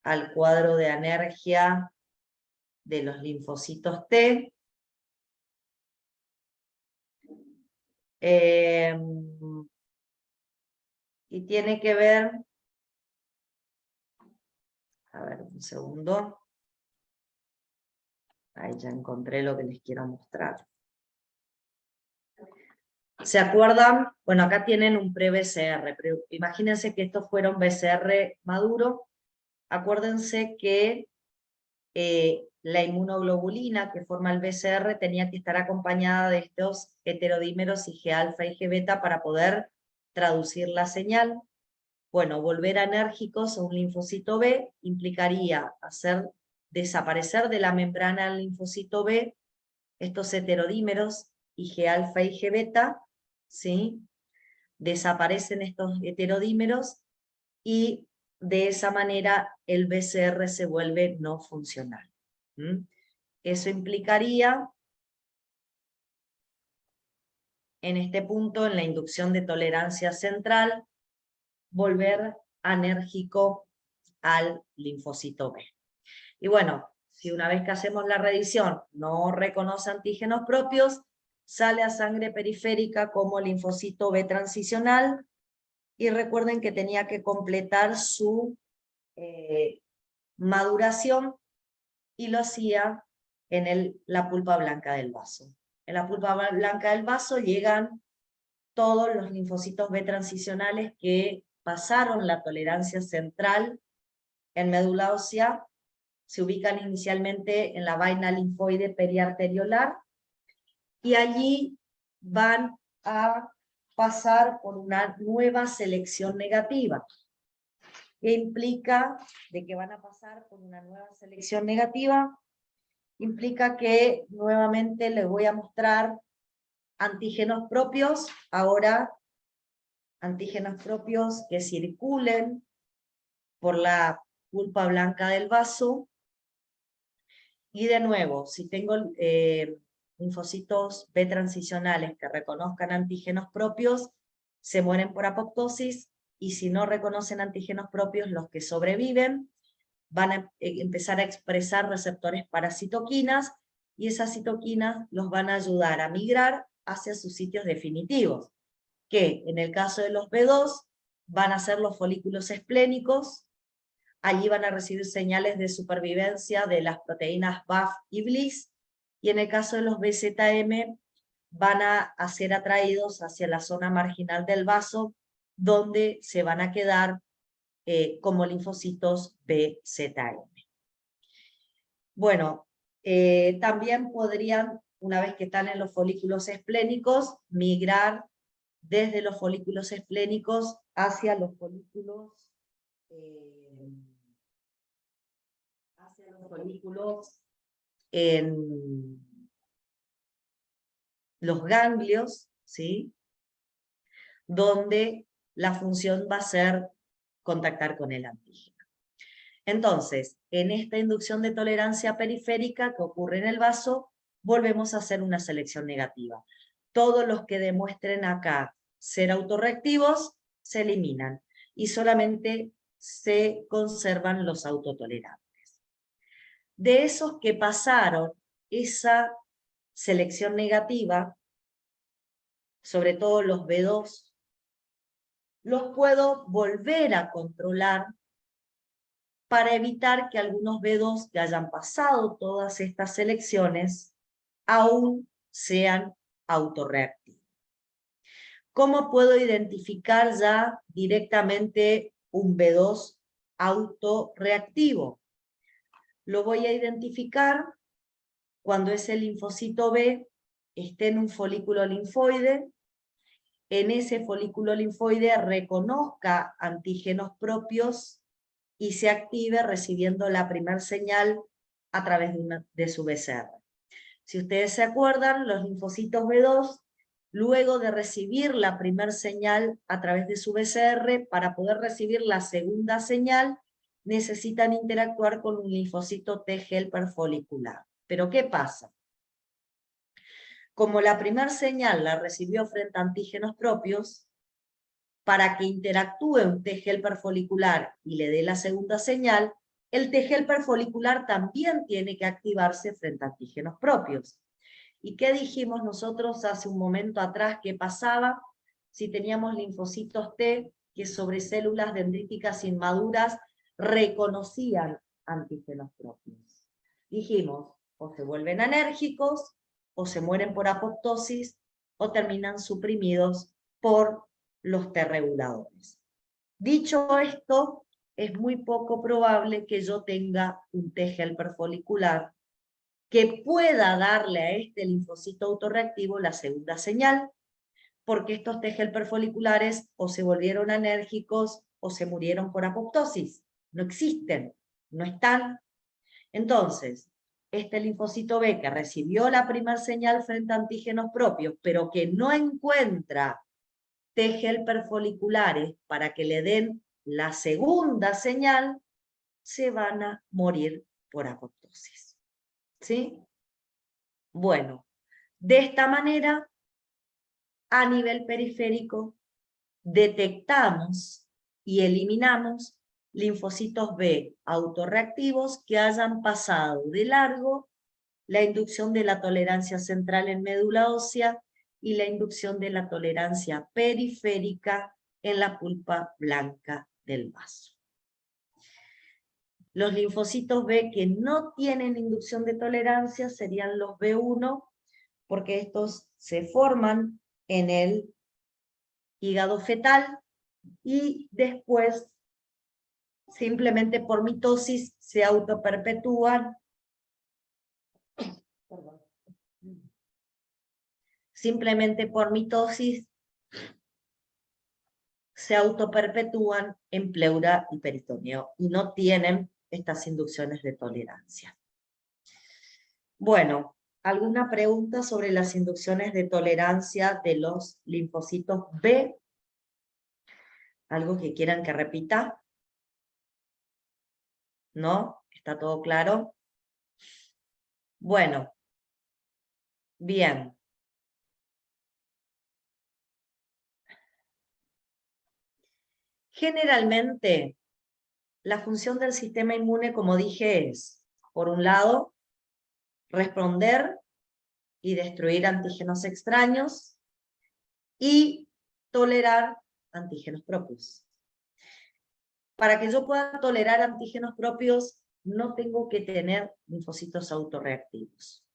A: al cuadro de anergia de los linfocitos T. Y tiene que ver, a ver, un segundo. Ahí ya encontré lo que les quiero mostrar. ¿Se acuerdan? Bueno, acá tienen un pre-BCR, pero imagínense que estos fueron BCR maduro. Acuérdense que la inmunoglobulina que forma el BCR tenía que estar acompañada de estos heterodímeros Ig-alfa y Ig-beta para poder traducir la señal. Bueno, volver anérgicos a un linfocito B implicaría hacer desaparecer de la membrana del linfocito B estos heterodímeros Ig-alfa y Ig-beta, ¿sí? Desaparecen estos heterodímeros y de esa manera el BCR se vuelve no funcional. Eso implicaría, en este punto, en la inducción de tolerancia central, volver anérgico al linfocito B. Y bueno, si una vez que hacemos la revisión no reconoce antígenos propios, sale a sangre periférica como linfocito B transicional, y recuerden que tenía que completar su maduración, y lo hacía en la pulpa blanca del vaso. En la pulpa blanca del vaso llegan todos los linfocitos B transicionales que pasaron la tolerancia central en médula ósea, se ubican inicialmente en la vaina linfoide periarteriolar, y allí van a pasar por una nueva selección negativa. ¿Qué implica de que van a pasar por una nueva selección negativa? Implica que nuevamente les voy a mostrar antígenos propios, ahora antígenos propios que circulen por la pulpa blanca del vaso. Y de nuevo, si tengo linfocitos B transicionales que reconozcan antígenos propios, se mueren por apoptosis, y si no reconocen antígenos propios, los que sobreviven van a empezar a expresar receptores para citoquinas, y esas citoquinas los van a ayudar a migrar hacia sus sitios definitivos, que en el caso de los B2 van a ser los folículos esplénicos. Allí van a recibir señales de supervivencia de las proteínas BAF y BLIS, y en el caso de los BZM van a ser atraídos hacia la zona marginal del vaso, donde se van a quedar como linfocitos BZM. Bueno, también podrían, una vez que están en los folículos esplénicos, migrar desde los folículos esplénicos hacia los folículos en los ganglios, ¿sí? Donde la función va a ser contactar con el antígeno. Entonces, en esta inducción de tolerancia periférica que ocurre en el vaso, volvemos a hacer una selección negativa. Todos los que demuestren acá ser autorreactivos se eliminan, y solamente se conservan los autotolerantes. De esos que pasaron esa selección negativa, sobre todo los B2, los puedo volver a controlar para evitar que algunos B2 que hayan pasado todas estas selecciones aún sean autorreactivos. ¿Cómo puedo identificar ya directamente un B2 autorreactivo? Lo voy a identificar cuando ese linfocito B esté en un folículo linfoide, en ese folículo linfoide reconozca antígenos propios y se active recibiendo la primer señal a través de su BCR. Si ustedes se acuerdan, los linfocitos B2, luego de recibir la primer señal a través de su BCR, para poder recibir la segunda señal, necesitan interactuar con un linfocito T helper folicular. ¿Pero qué pasa? Como la primera señal la recibió frente a antígenos propios, para que interactúe un T helper folicular y le dé la segunda señal, el T helper folicular también tiene que activarse frente a antígenos propios. ¿Y qué dijimos nosotros hace un momento atrás que pasaba si teníamos linfocitos T que sobre células dendríticas inmaduras reconocían antígenos propios? Dijimos, o se vuelven anérgicos, o se mueren por apoptosis, o terminan suprimidos por los T reguladores. Dicho esto, es muy poco probable que yo tenga un T helper folicular que pueda darle a este linfocito autorreactivo la segunda señal, porque estos T helper foliculares o se volvieron anérgicos o se murieron por apoptosis. No existen, no están. Entonces, este linfocito B que recibió la primera señal frente a antígenos propios, pero que no encuentra T helper foliculares para que le den la segunda señal, se van a morir por apoptosis. ¿Sí? Bueno, de esta manera, a nivel periférico, detectamos y eliminamos linfocitos B autorreactivos que hayan pasado de largo la inducción de la tolerancia central en médula ósea y la inducción de la tolerancia periférica en la pulpa blanca del vaso. Los linfocitos B que no tienen inducción de tolerancia serían los B1, porque estos se forman en el hígado fetal y después, simplemente por mitosis, se autoperpetúan. Simplemente por mitosis se autoperpetúan en pleura y peritoneo y no tienen estas inducciones de tolerancia. Bueno, ¿alguna pregunta sobre las inducciones de tolerancia de los linfocitos B? ¿Algo que quieran que repita? ¿No? ¿Está todo claro? Bueno, bien. Generalmente, la función del sistema inmune, como dije, es, por un lado, responder y destruir antígenos extraños y tolerar antígenos propios. Para que yo pueda tolerar antígenos propios, no tengo que tener linfocitos autorreactivos.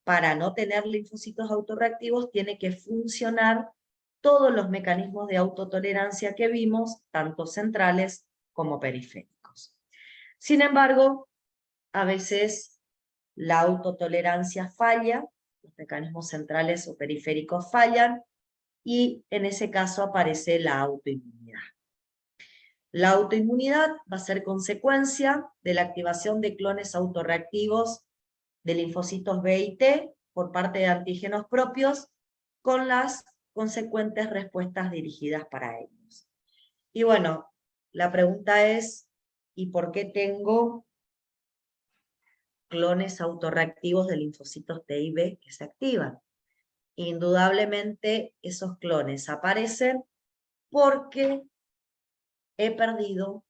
A: Para no tener linfocitos autorreactivos, tiene que funcionar todos los mecanismos de autotolerancia que vimos, tanto centrales como periféricos. Sin embargo, a veces la autotolerancia falla, los mecanismos centrales o periféricos fallan, y en ese caso aparece la autoinmunidad. La autoinmunidad va a ser consecuencia de la activación de clones autorreactivos de linfocitos B y T por parte de antígenos propios, con las consecuentes respuestas dirigidas para ellos. Y bueno, la pregunta es, ¿y por qué tengo clones autorreactivos de linfocitos T y B que se activan? Indudablemente esos clones aparecen porque he perdido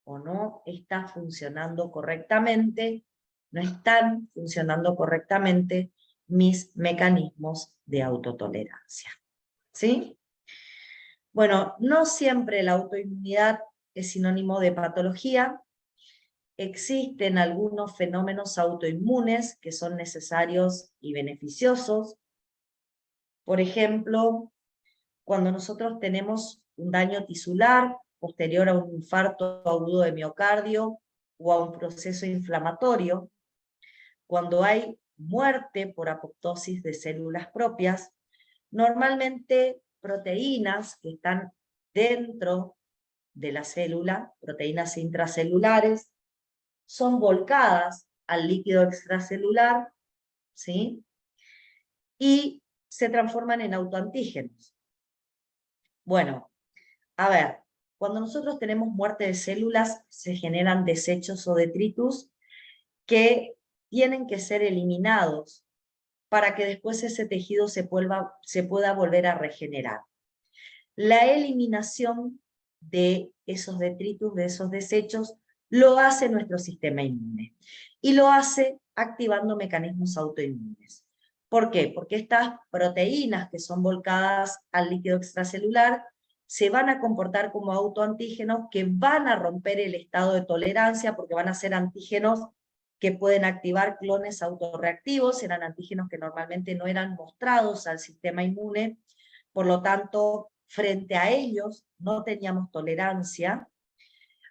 A: o no está funcionando correctamente, no están funcionando correctamente mis mecanismos de autotolerancia. ¿Sí? Bueno, no siempre la autoinmunidad es sinónimo de patología. Existen algunos fenómenos autoinmunes que son necesarios y beneficiosos. Por ejemplo, cuando nosotros tenemos un daño tisular posterior a un infarto agudo de miocardio o a un proceso inflamatorio, cuando hay muerte por apoptosis de células propias, normalmente proteínas que están dentro de la célula, proteínas intracelulares, son volcadas al líquido extracelular, ¿sí? Y se transforman en autoantígenos. Bueno, a ver, cuando nosotros tenemos muerte de células, se generan desechos o detritus que tienen que ser eliminados para que después ese tejido se pueda volver a regenerar. La eliminación de esos detritus, de esos desechos, lo hace nuestro sistema inmune. Y lo hace activando mecanismos autoinmunes. ¿Por qué? Porque estas proteínas que son volcadas al líquido extracelular se van a comportar como autoantígenos que van a romper el estado de tolerancia, porque van a ser antígenos que pueden activar clones autorreactivos, eran antígenos que normalmente no eran mostrados al sistema inmune, por lo tanto, frente a ellos no teníamos tolerancia.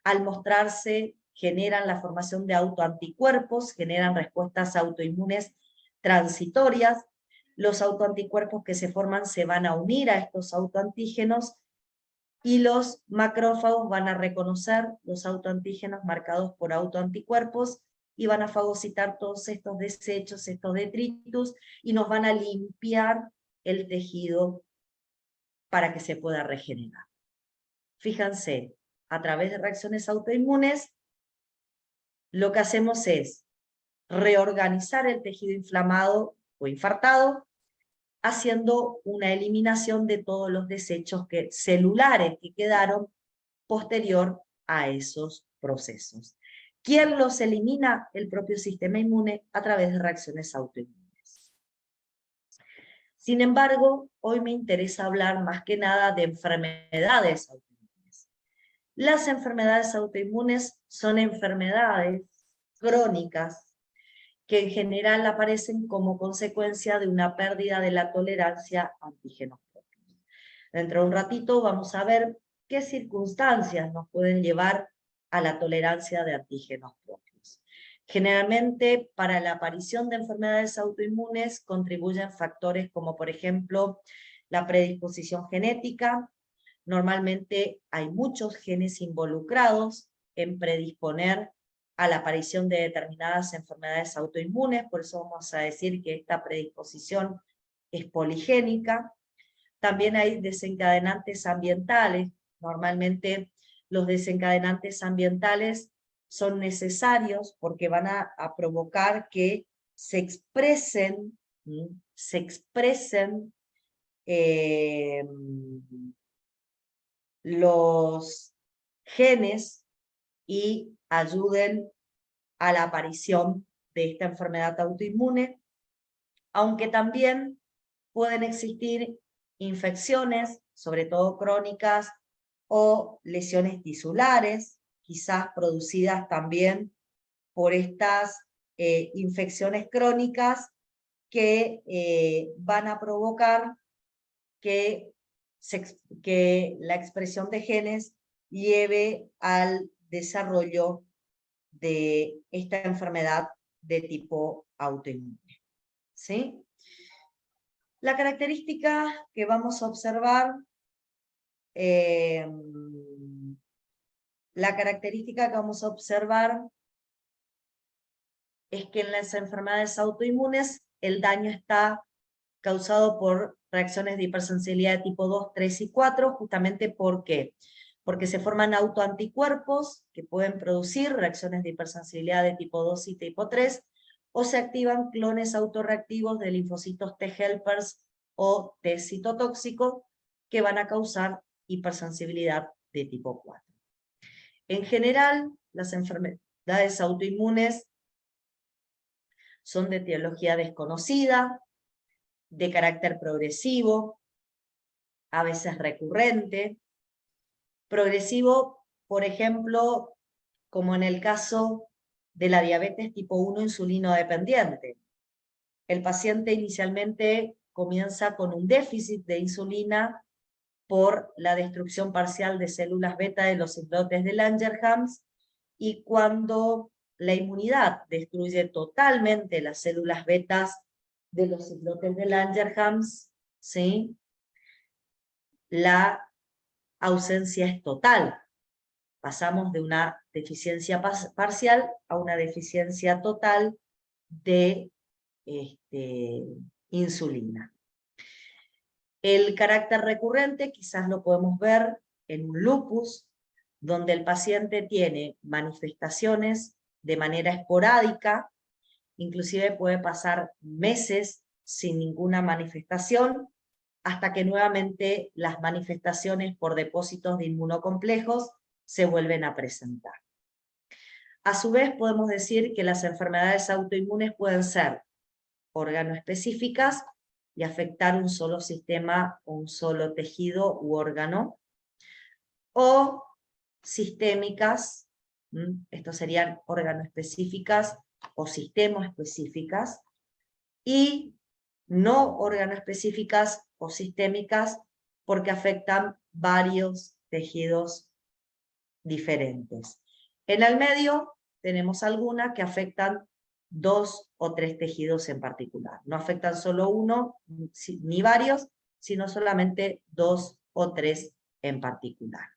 A: Al mostrarse, generan la formación de autoanticuerpos, generan respuestas autoinmunes transitorias. Los autoanticuerpos que se forman se van a unir a estos autoantígenos y los macrófagos van a reconocer los autoantígenos marcados por autoanticuerpos y van a fagocitar todos estos desechos, estos detritus, y nos van a limpiar el tejido para que se pueda regenerar. Fíjense, a través de reacciones autoinmunes, lo que hacemos es reorganizar el tejido inflamado o infartado, haciendo una eliminación de todos los desechos celulares que quedaron posterior a esos procesos. ¿Quién los elimina? El propio sistema inmune a través de reacciones autoinmunes. Sin embargo, hoy me interesa hablar más que nada de enfermedades autoinmunes. Las enfermedades autoinmunes son enfermedades crónicas que en general aparecen como consecuencia de una pérdida de la tolerancia a antígenos propios. Dentro de un ratito vamos a ver qué circunstancias nos pueden llevar a la tolerancia de antígenos propios. Generalmente, para la aparición de enfermedades autoinmunes contribuyen factores como, por ejemplo, la predisposición genética. Normalmente hay muchos genes involucrados en predisponer a la aparición de determinadas enfermedades autoinmunes, por eso vamos a decir que esta predisposición es poligénica. También hay desencadenantes ambientales. Normalmente los desencadenantes ambientales son necesarios porque van a provocar que se expresen los genes y ayuden a la aparición de esta enfermedad autoinmune, aunque también pueden existir infecciones, sobre todo crónicas, o lesiones tisulares, quizás producidas también por estas infecciones crónicas que van a provocar que la expresión de genes lleve al desarrollo de esta enfermedad de tipo autoinmune. ¿Sí? La característica que vamos a observar, es que en las enfermedades autoinmunes el daño está causado por reacciones de hipersensibilidad de tipo 2, 3 y 4, justamente ¿por qué? Porque se forman autoanticuerpos que pueden producir reacciones de hipersensibilidad de tipo 2 y tipo 3, o se activan clones autorreactivos de linfocitos T helpers o T citotóxico que van a causar hipersensibilidad de tipo 4. En general, las enfermedades autoinmunes son de etiología desconocida, de carácter progresivo, a veces recurrente. Progresivo, por ejemplo, como en el caso de la diabetes tipo 1 insulino dependiente. El paciente inicialmente comienza con un déficit de insulina por la destrucción parcial de células beta de los islotes de Langerhans, y cuando la inmunidad destruye totalmente las células betas de los islotes de Langerhans, ¿sí?, la ausencia es total. Pasamos de una deficiencia parcial a una deficiencia total de insulina. El carácter recurrente quizás lo podemos ver en un lupus, donde el paciente tiene manifestaciones de manera esporádica, inclusive puede pasar meses sin ninguna manifestación, hasta que nuevamente las manifestaciones por depósitos de inmunocomplejos se vuelven a presentar. A su vez, podemos decir que las enfermedades autoinmunes pueden ser organoespecíficas y afectar un solo sistema o un solo tejido u órgano, o sistémicas, estos serían organoespecíficas o sistemoespecíficas, y no organoespecíficas o sistémicas porque afectan varios tejidos diferentes. En el medio tenemos algunas que afectan 2 o 3 tejidos en particular. No afectan solo uno ni varios, sino solamente 2 o 3 en particular.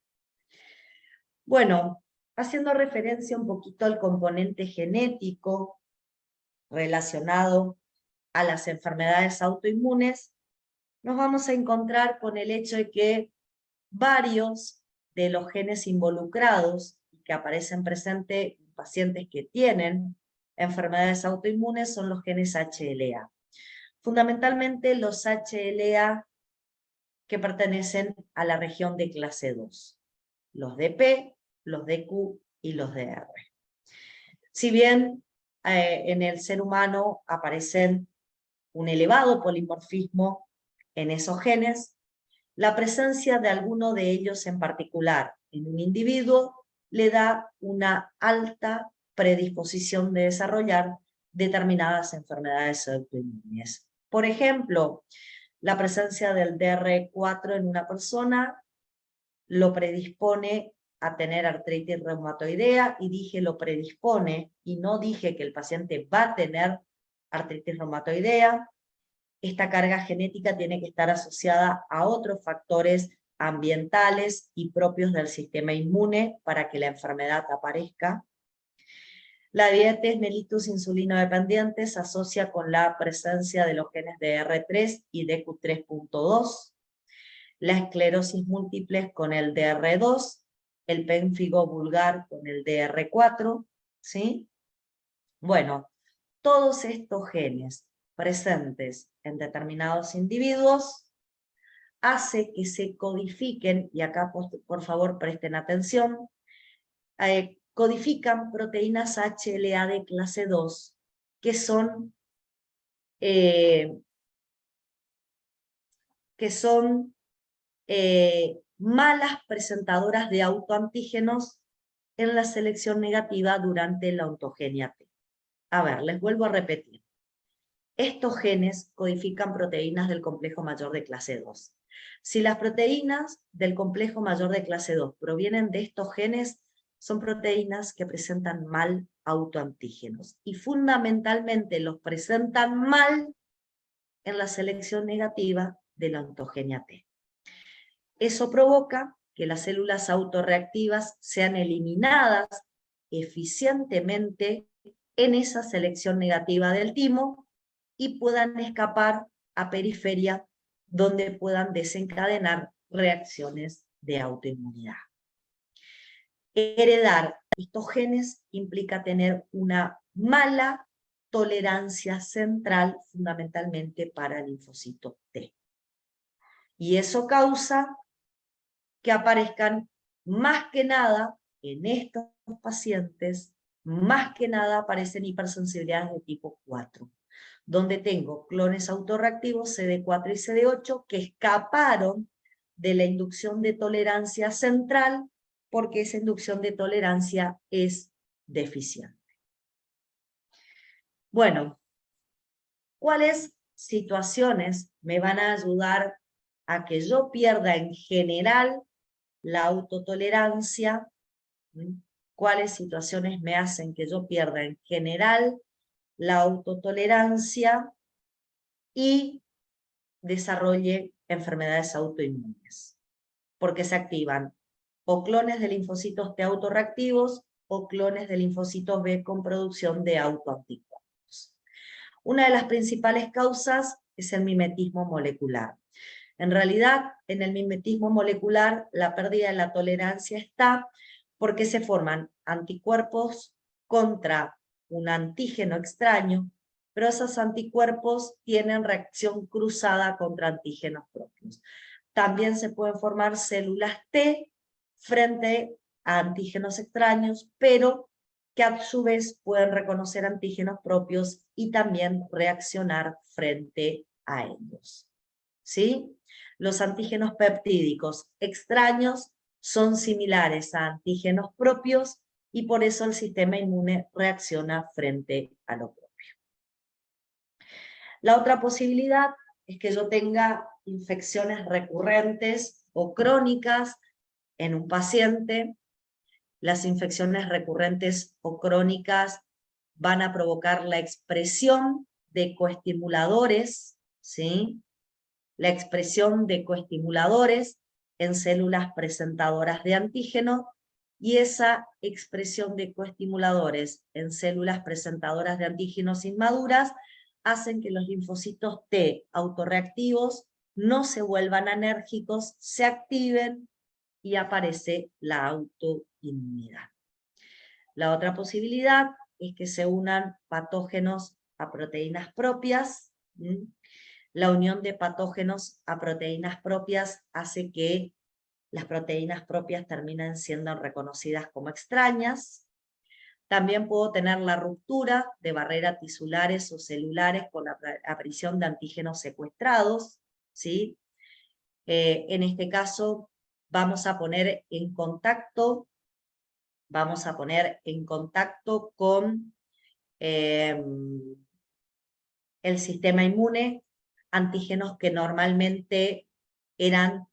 A: Bueno, haciendo referencia un poquito al componente genético relacionado a las enfermedades autoinmunes, nos vamos a encontrar con el hecho de que varios de los genes involucrados y que aparecen presentes en pacientes que tienen enfermedades autoinmunes son los genes HLA. Fundamentalmente los HLA que pertenecen a la región de clase 2. los de P, los de Q y los de R. Si bien en el ser humano aparecen un elevado polimorfismo en esos genes, la presencia de alguno de ellos en particular en un individuo le da una alta predisposición de desarrollar determinadas enfermedades autoinmunes. Por ejemplo, la presencia del DR4 en una persona lo predispone a tener artritis reumatoidea, y dije lo predispone, y no dije que el paciente va a tener artritis reumatoidea. Esta carga genética tiene que estar asociada a otros factores ambientales y propios del sistema inmune para que la enfermedad aparezca. La diabetes mellitus insulino dependiente se asocia con la presencia de los genes de DR3 y DQ3.2, la esclerosis múltiple con el DR2, el pénfigo vulgar con el DR4, ¿sí? Bueno, todos estos genes presentes en determinados individuos hace que se codifiquen, y acá por favor presten atención, codifican proteínas HLA de clase 2 que son malas presentadoras de autoantígenos en la selección negativa durante la ontogenia T. A ver, les vuelvo a repetir. Estos genes codifican proteínas del complejo mayor de clase 2. Si las proteínas del complejo mayor de clase 2 provienen de estos genes, son proteínas que presentan mal autoantígenos, y fundamentalmente los presentan mal en la selección negativa de la ontogenia T. Eso provoca que las células autorreactivas sean eliminadas eficientemente en esa selección negativa del timo y puedan escapar a periferia, donde puedan desencadenar reacciones de autoinmunidad. Heredar estos genes implica tener una mala tolerancia central, fundamentalmente para el linfocito T. Y eso causa que aparezcan más que nada en estos pacientes, más que nada aparecen hipersensibilidades de tipo 4, donde tengo clones autorreactivos CD4 y CD8 que escaparon de la inducción de tolerancia central, porque esa inducción de tolerancia es deficiente. Bueno, ¿cuáles situaciones me van a ayudar a que yo pierda en general la autotolerancia? ¿Cuáles situaciones me hacen que yo pierda en general la autotolerancia y desarrolle enfermedades autoinmunes? Porque se activan o clones de linfocitos T autorreactivos o clones de linfocitos B con producción de autoanticuerpos. Una de las principales causas es el mimetismo molecular. En realidad, en el mimetismo molecular, la pérdida de la tolerancia está porque se forman anticuerpos contra un antígeno extraño, pero esos anticuerpos tienen reacción cruzada contra antígenos propios. También se pueden formar células T frente a antígenos extraños, pero que a su vez pueden reconocer antígenos propios y también reaccionar frente a ellos. ¿Sí? Los antígenos peptídicos extraños son similares a antígenos propios y por eso el sistema inmune reacciona frente a lo propio. La otra posibilidad es que yo tenga infecciones recurrentes o crónicas en un paciente. Las infecciones recurrentes o crónicas van a provocar la expresión de coestimuladores, ¿sí? La expresión de coestimuladores en células presentadoras de antígeno, y esa expresión de coestimuladores en células presentadoras de antígenos inmaduras hacen que los linfocitos T autorreactivos no se vuelvan anérgicos, se activen y aparece la autoinmunidad. La otra posibilidad es que se unan patógenos a proteínas propias. La unión de patógenos a proteínas propias hace que las proteínas propias terminan siendo reconocidas como extrañas. También puedo tener la ruptura de barreras tisulares o celulares con la aparición de antígenos secuestrados, ¿sí? En este caso vamos a poner en contacto con el sistema inmune antígenos que normalmente eran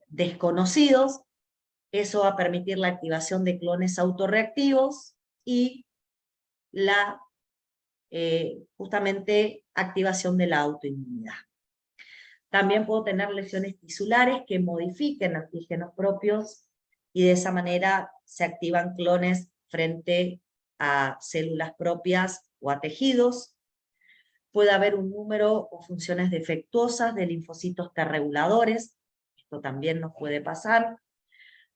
A: desconocidos. Eso va a permitir la activación de clones autorreactivos y la justamente activación de la autoinmunidad. También puedo tener lesiones tisulares que modifiquen antígenos propios y de esa manera se activan clones frente a células propias o a tejidos. Puede haber un número o funciones defectuosas de linfocitos T reguladores, esto también nos puede pasar.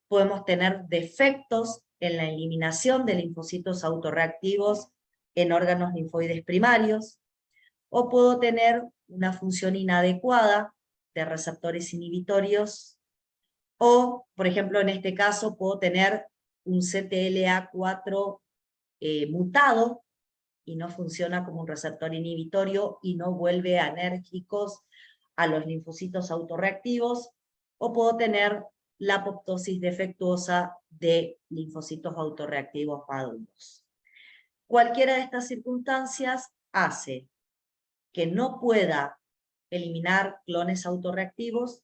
A: Podemos tener defectos en la eliminación de linfocitos autorreactivos en órganos linfoides primarios, o puedo tener una función inadecuada de receptores inhibitorios, o, por ejemplo, en este caso puedo tener un CTLA4 mutado, y no funciona como un receptor inhibitorio y no vuelve anérgicos a los linfocitos autorreactivos, o puedo tener la apoptosis defectuosa de linfocitos autorreactivos maduros. Cualquiera de estas circunstancias hace que no pueda eliminar clones autorreactivos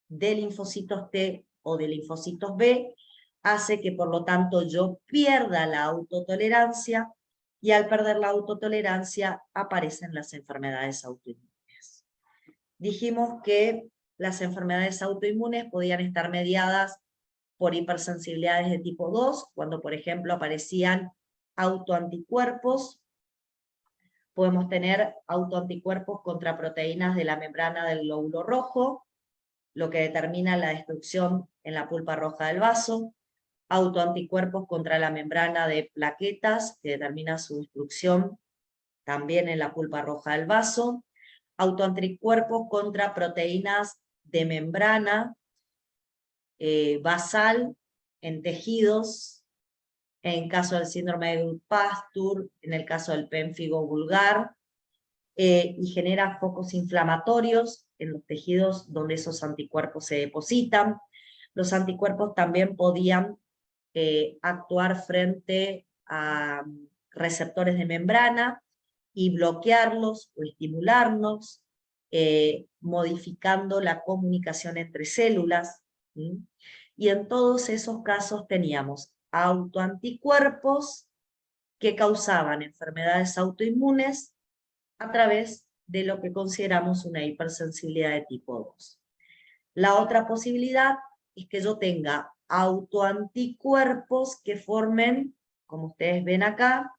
A: de linfocitos T o de linfocitos B, hace que por lo tanto yo pierda la autotolerancia, y al perder la autotolerancia aparecen las enfermedades autoinmunes. Dijimos que las enfermedades autoinmunes podían estar mediadas por hipersensibilidades de tipo 2, cuando por ejemplo aparecían autoanticuerpos. Podemos tener autoanticuerpos contra proteínas de la membrana del glóbulo rojo, lo que determina la destrucción en la pulpa roja del vaso. Autoanticuerpos contra la membrana de plaquetas, que determina su destrucción también en la pulpa roja del vaso. Autoanticuerpos contra proteínas de membrana basal en tejidos, en caso del síndrome de Pastur, en el caso del pénfigo vulgar, y genera focos inflamatorios en los tejidos donde esos anticuerpos se depositan. Los anticuerpos también podían actuar frente a receptores de membrana y bloquearlos o estimularlos, modificando la comunicación entre células. ¿Sí? Y en todos esos casos teníamos autoanticuerpos que causaban enfermedades autoinmunes a través de lo que consideramos una hipersensibilidad de tipo 2. La otra posibilidad es que yo tenga autoanticuerpos que formen, como ustedes ven acá,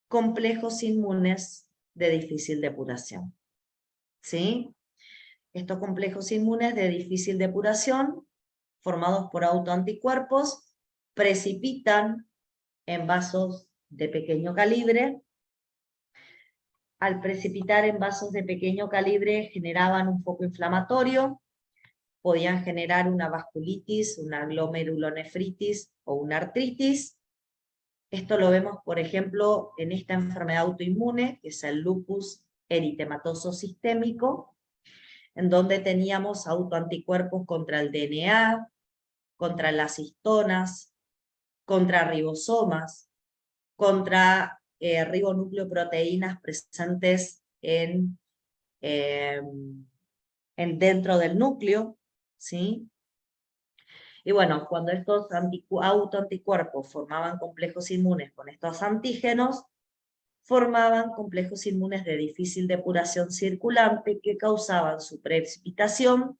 A: complejos inmunes de difícil depuración. ¿Sí? Estos complejos inmunes de difícil depuración, formados por autoanticuerpos, precipitan en vasos de pequeño calibre. Al precipitar en vasos de pequeño calibre generaban un foco inflamatorio, podían generar una vasculitis, una glomerulonefritis o una artritis. Esto lo vemos, por ejemplo, en esta enfermedad autoinmune, que es el lupus eritematoso sistémico, en donde teníamos autoanticuerpos contra el DNA, contra las histonas, contra ribosomas, contra ribonucleoproteínas presentes dentro del núcleo, ¿sí? Y bueno, cuando estos autoanticuerpos formaban complejos inmunes con estos antígenos, formaban complejos inmunes de difícil depuración circulante que causaban su precipitación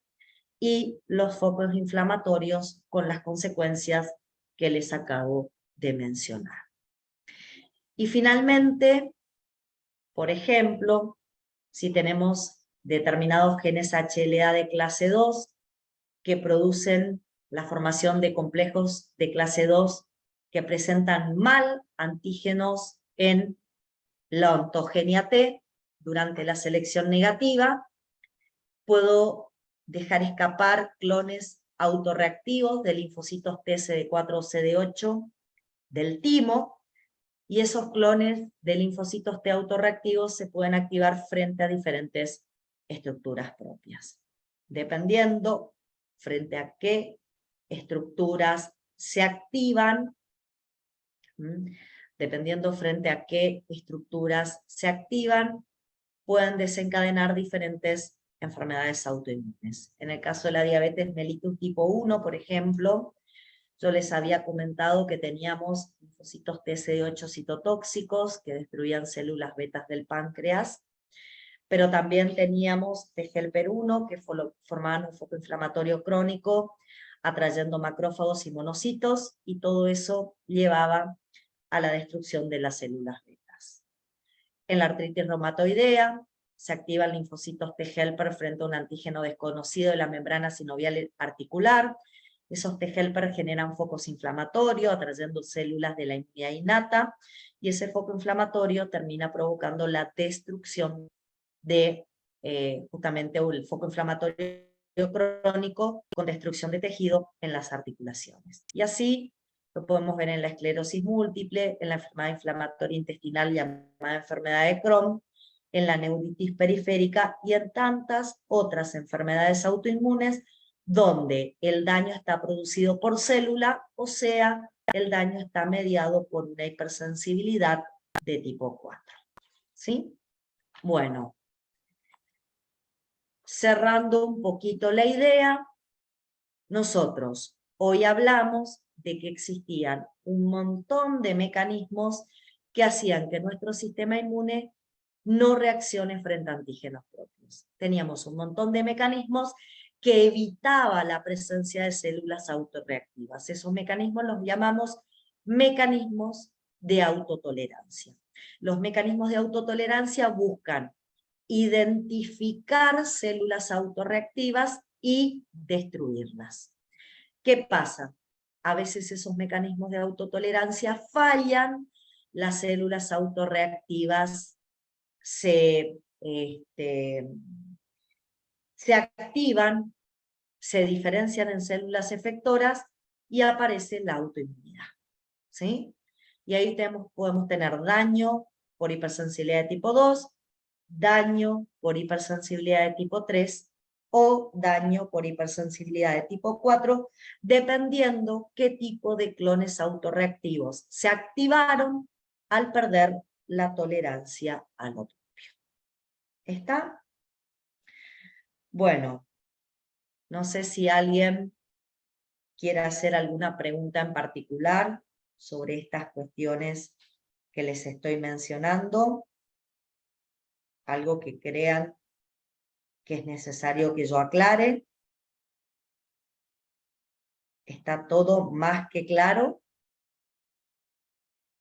A: y los focos inflamatorios con las consecuencias que les acabo de mencionar. Y finalmente, por ejemplo, si tenemos determinados genes HLA de clase 2 que producen la formación de complejos de clase 2 que presentan mal antígenos en la ontogenia T durante la selección negativa, puedo dejar escapar clones autorreactivos de linfocitos T, CD4 o CD8 del timo, y esos clones de linfocitos T autorreactivos se pueden activar frente a diferentes estructuras propias, dependiendo frente a qué estructuras se activan, dependiendo frente a qué estructuras se activan, pueden desencadenar diferentes enfermedades autoinmunes. En el caso de la diabetes mellitus tipo 1, por ejemplo, yo les había comentado que teníamos linfocitos TCD8 citotóxicos que destruían células betas del páncreas, pero también teníamos T-helper 1 que formaban un foco inflamatorio crónico, atrayendo macrófagos y monocitos, y todo eso llevaba a la destrucción de las células betas. En la artritis reumatoidea se activan linfocitos T-helper frente a un antígeno desconocido de la membrana sinovial articular. Esos T-helper generan focos inflamatorios, atrayendo células de la inmunidad innata, y ese foco inflamatorio termina provocando la destrucción de justamente el foco inflamatorio crónico con destrucción de tejido en las articulaciones. Y así lo podemos ver en la esclerosis múltiple, en la enfermedad inflamatoria intestinal llamada enfermedad de Crohn, en la neuritis periférica y en tantas otras enfermedades autoinmunes donde el daño está producido por célula, o sea, el daño está mediado por una hipersensibilidad de tipo 4. ¿Sí? Bueno, cerrando un poquito la idea, nosotros hoy hablamos de que existían un montón de mecanismos que hacían que nuestro sistema inmune no reaccione frente a antígenos propios. Teníamos un montón de mecanismos que evitaba la presencia de células autorreactivas. Esos mecanismos los llamamos mecanismos de autotolerancia. Los mecanismos de autotolerancia buscan identificar células autorreactivas y destruirlas. ¿Qué pasa? A veces esos mecanismos de autotolerancia fallan, las células autorreactivas se activan, se diferencian en células efectoras y aparece la autoinmunidad. ¿Sí? Y ahí podemos tener daño por hipersensibilidad de tipo 2, daño por hipersensibilidad de tipo 3 o daño por hipersensibilidad de tipo 4, dependiendo qué tipo de clones autorreactivos se activaron al perder la tolerancia al otro. ¿Está? Bueno, no sé si alguien quiere hacer alguna pregunta en particular sobre estas cuestiones que les estoy mencionando, algo que crean que es necesario que yo aclare. ¿Está todo más que claro?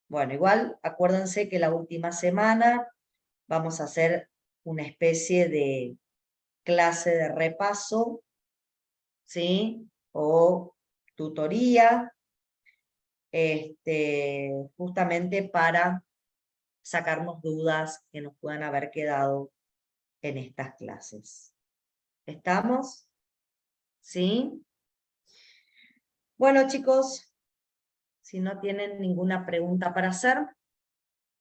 A: Bueno, igual acuérdense que la última semana vamos a hacer una especie de clase de repaso, ¿sí? O tutoría, justamente para sacarnos dudas que nos puedan haber quedado en estas clases. ¿Estamos? ¿Sí? Bueno, chicos, si no tienen ninguna pregunta para hacer,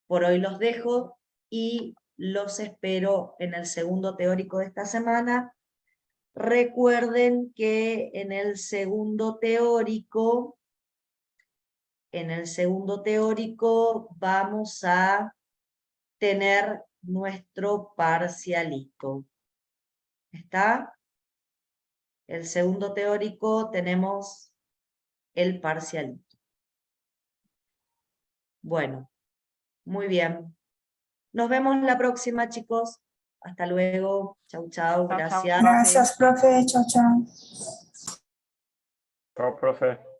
A: por hoy los dejo y los espero en el segundo teórico de esta semana. Recuerden que en el segundo teórico vamos a tener nuestro parcialito. ¿Está? El segundo teórico tenemos el parcialito. Bueno, muy bien. Nos vemos la próxima, chicos. Hasta luego. Chau, chau. Gracias.
B: Gracias, profe. Chau, chau.
C: Chao, profe.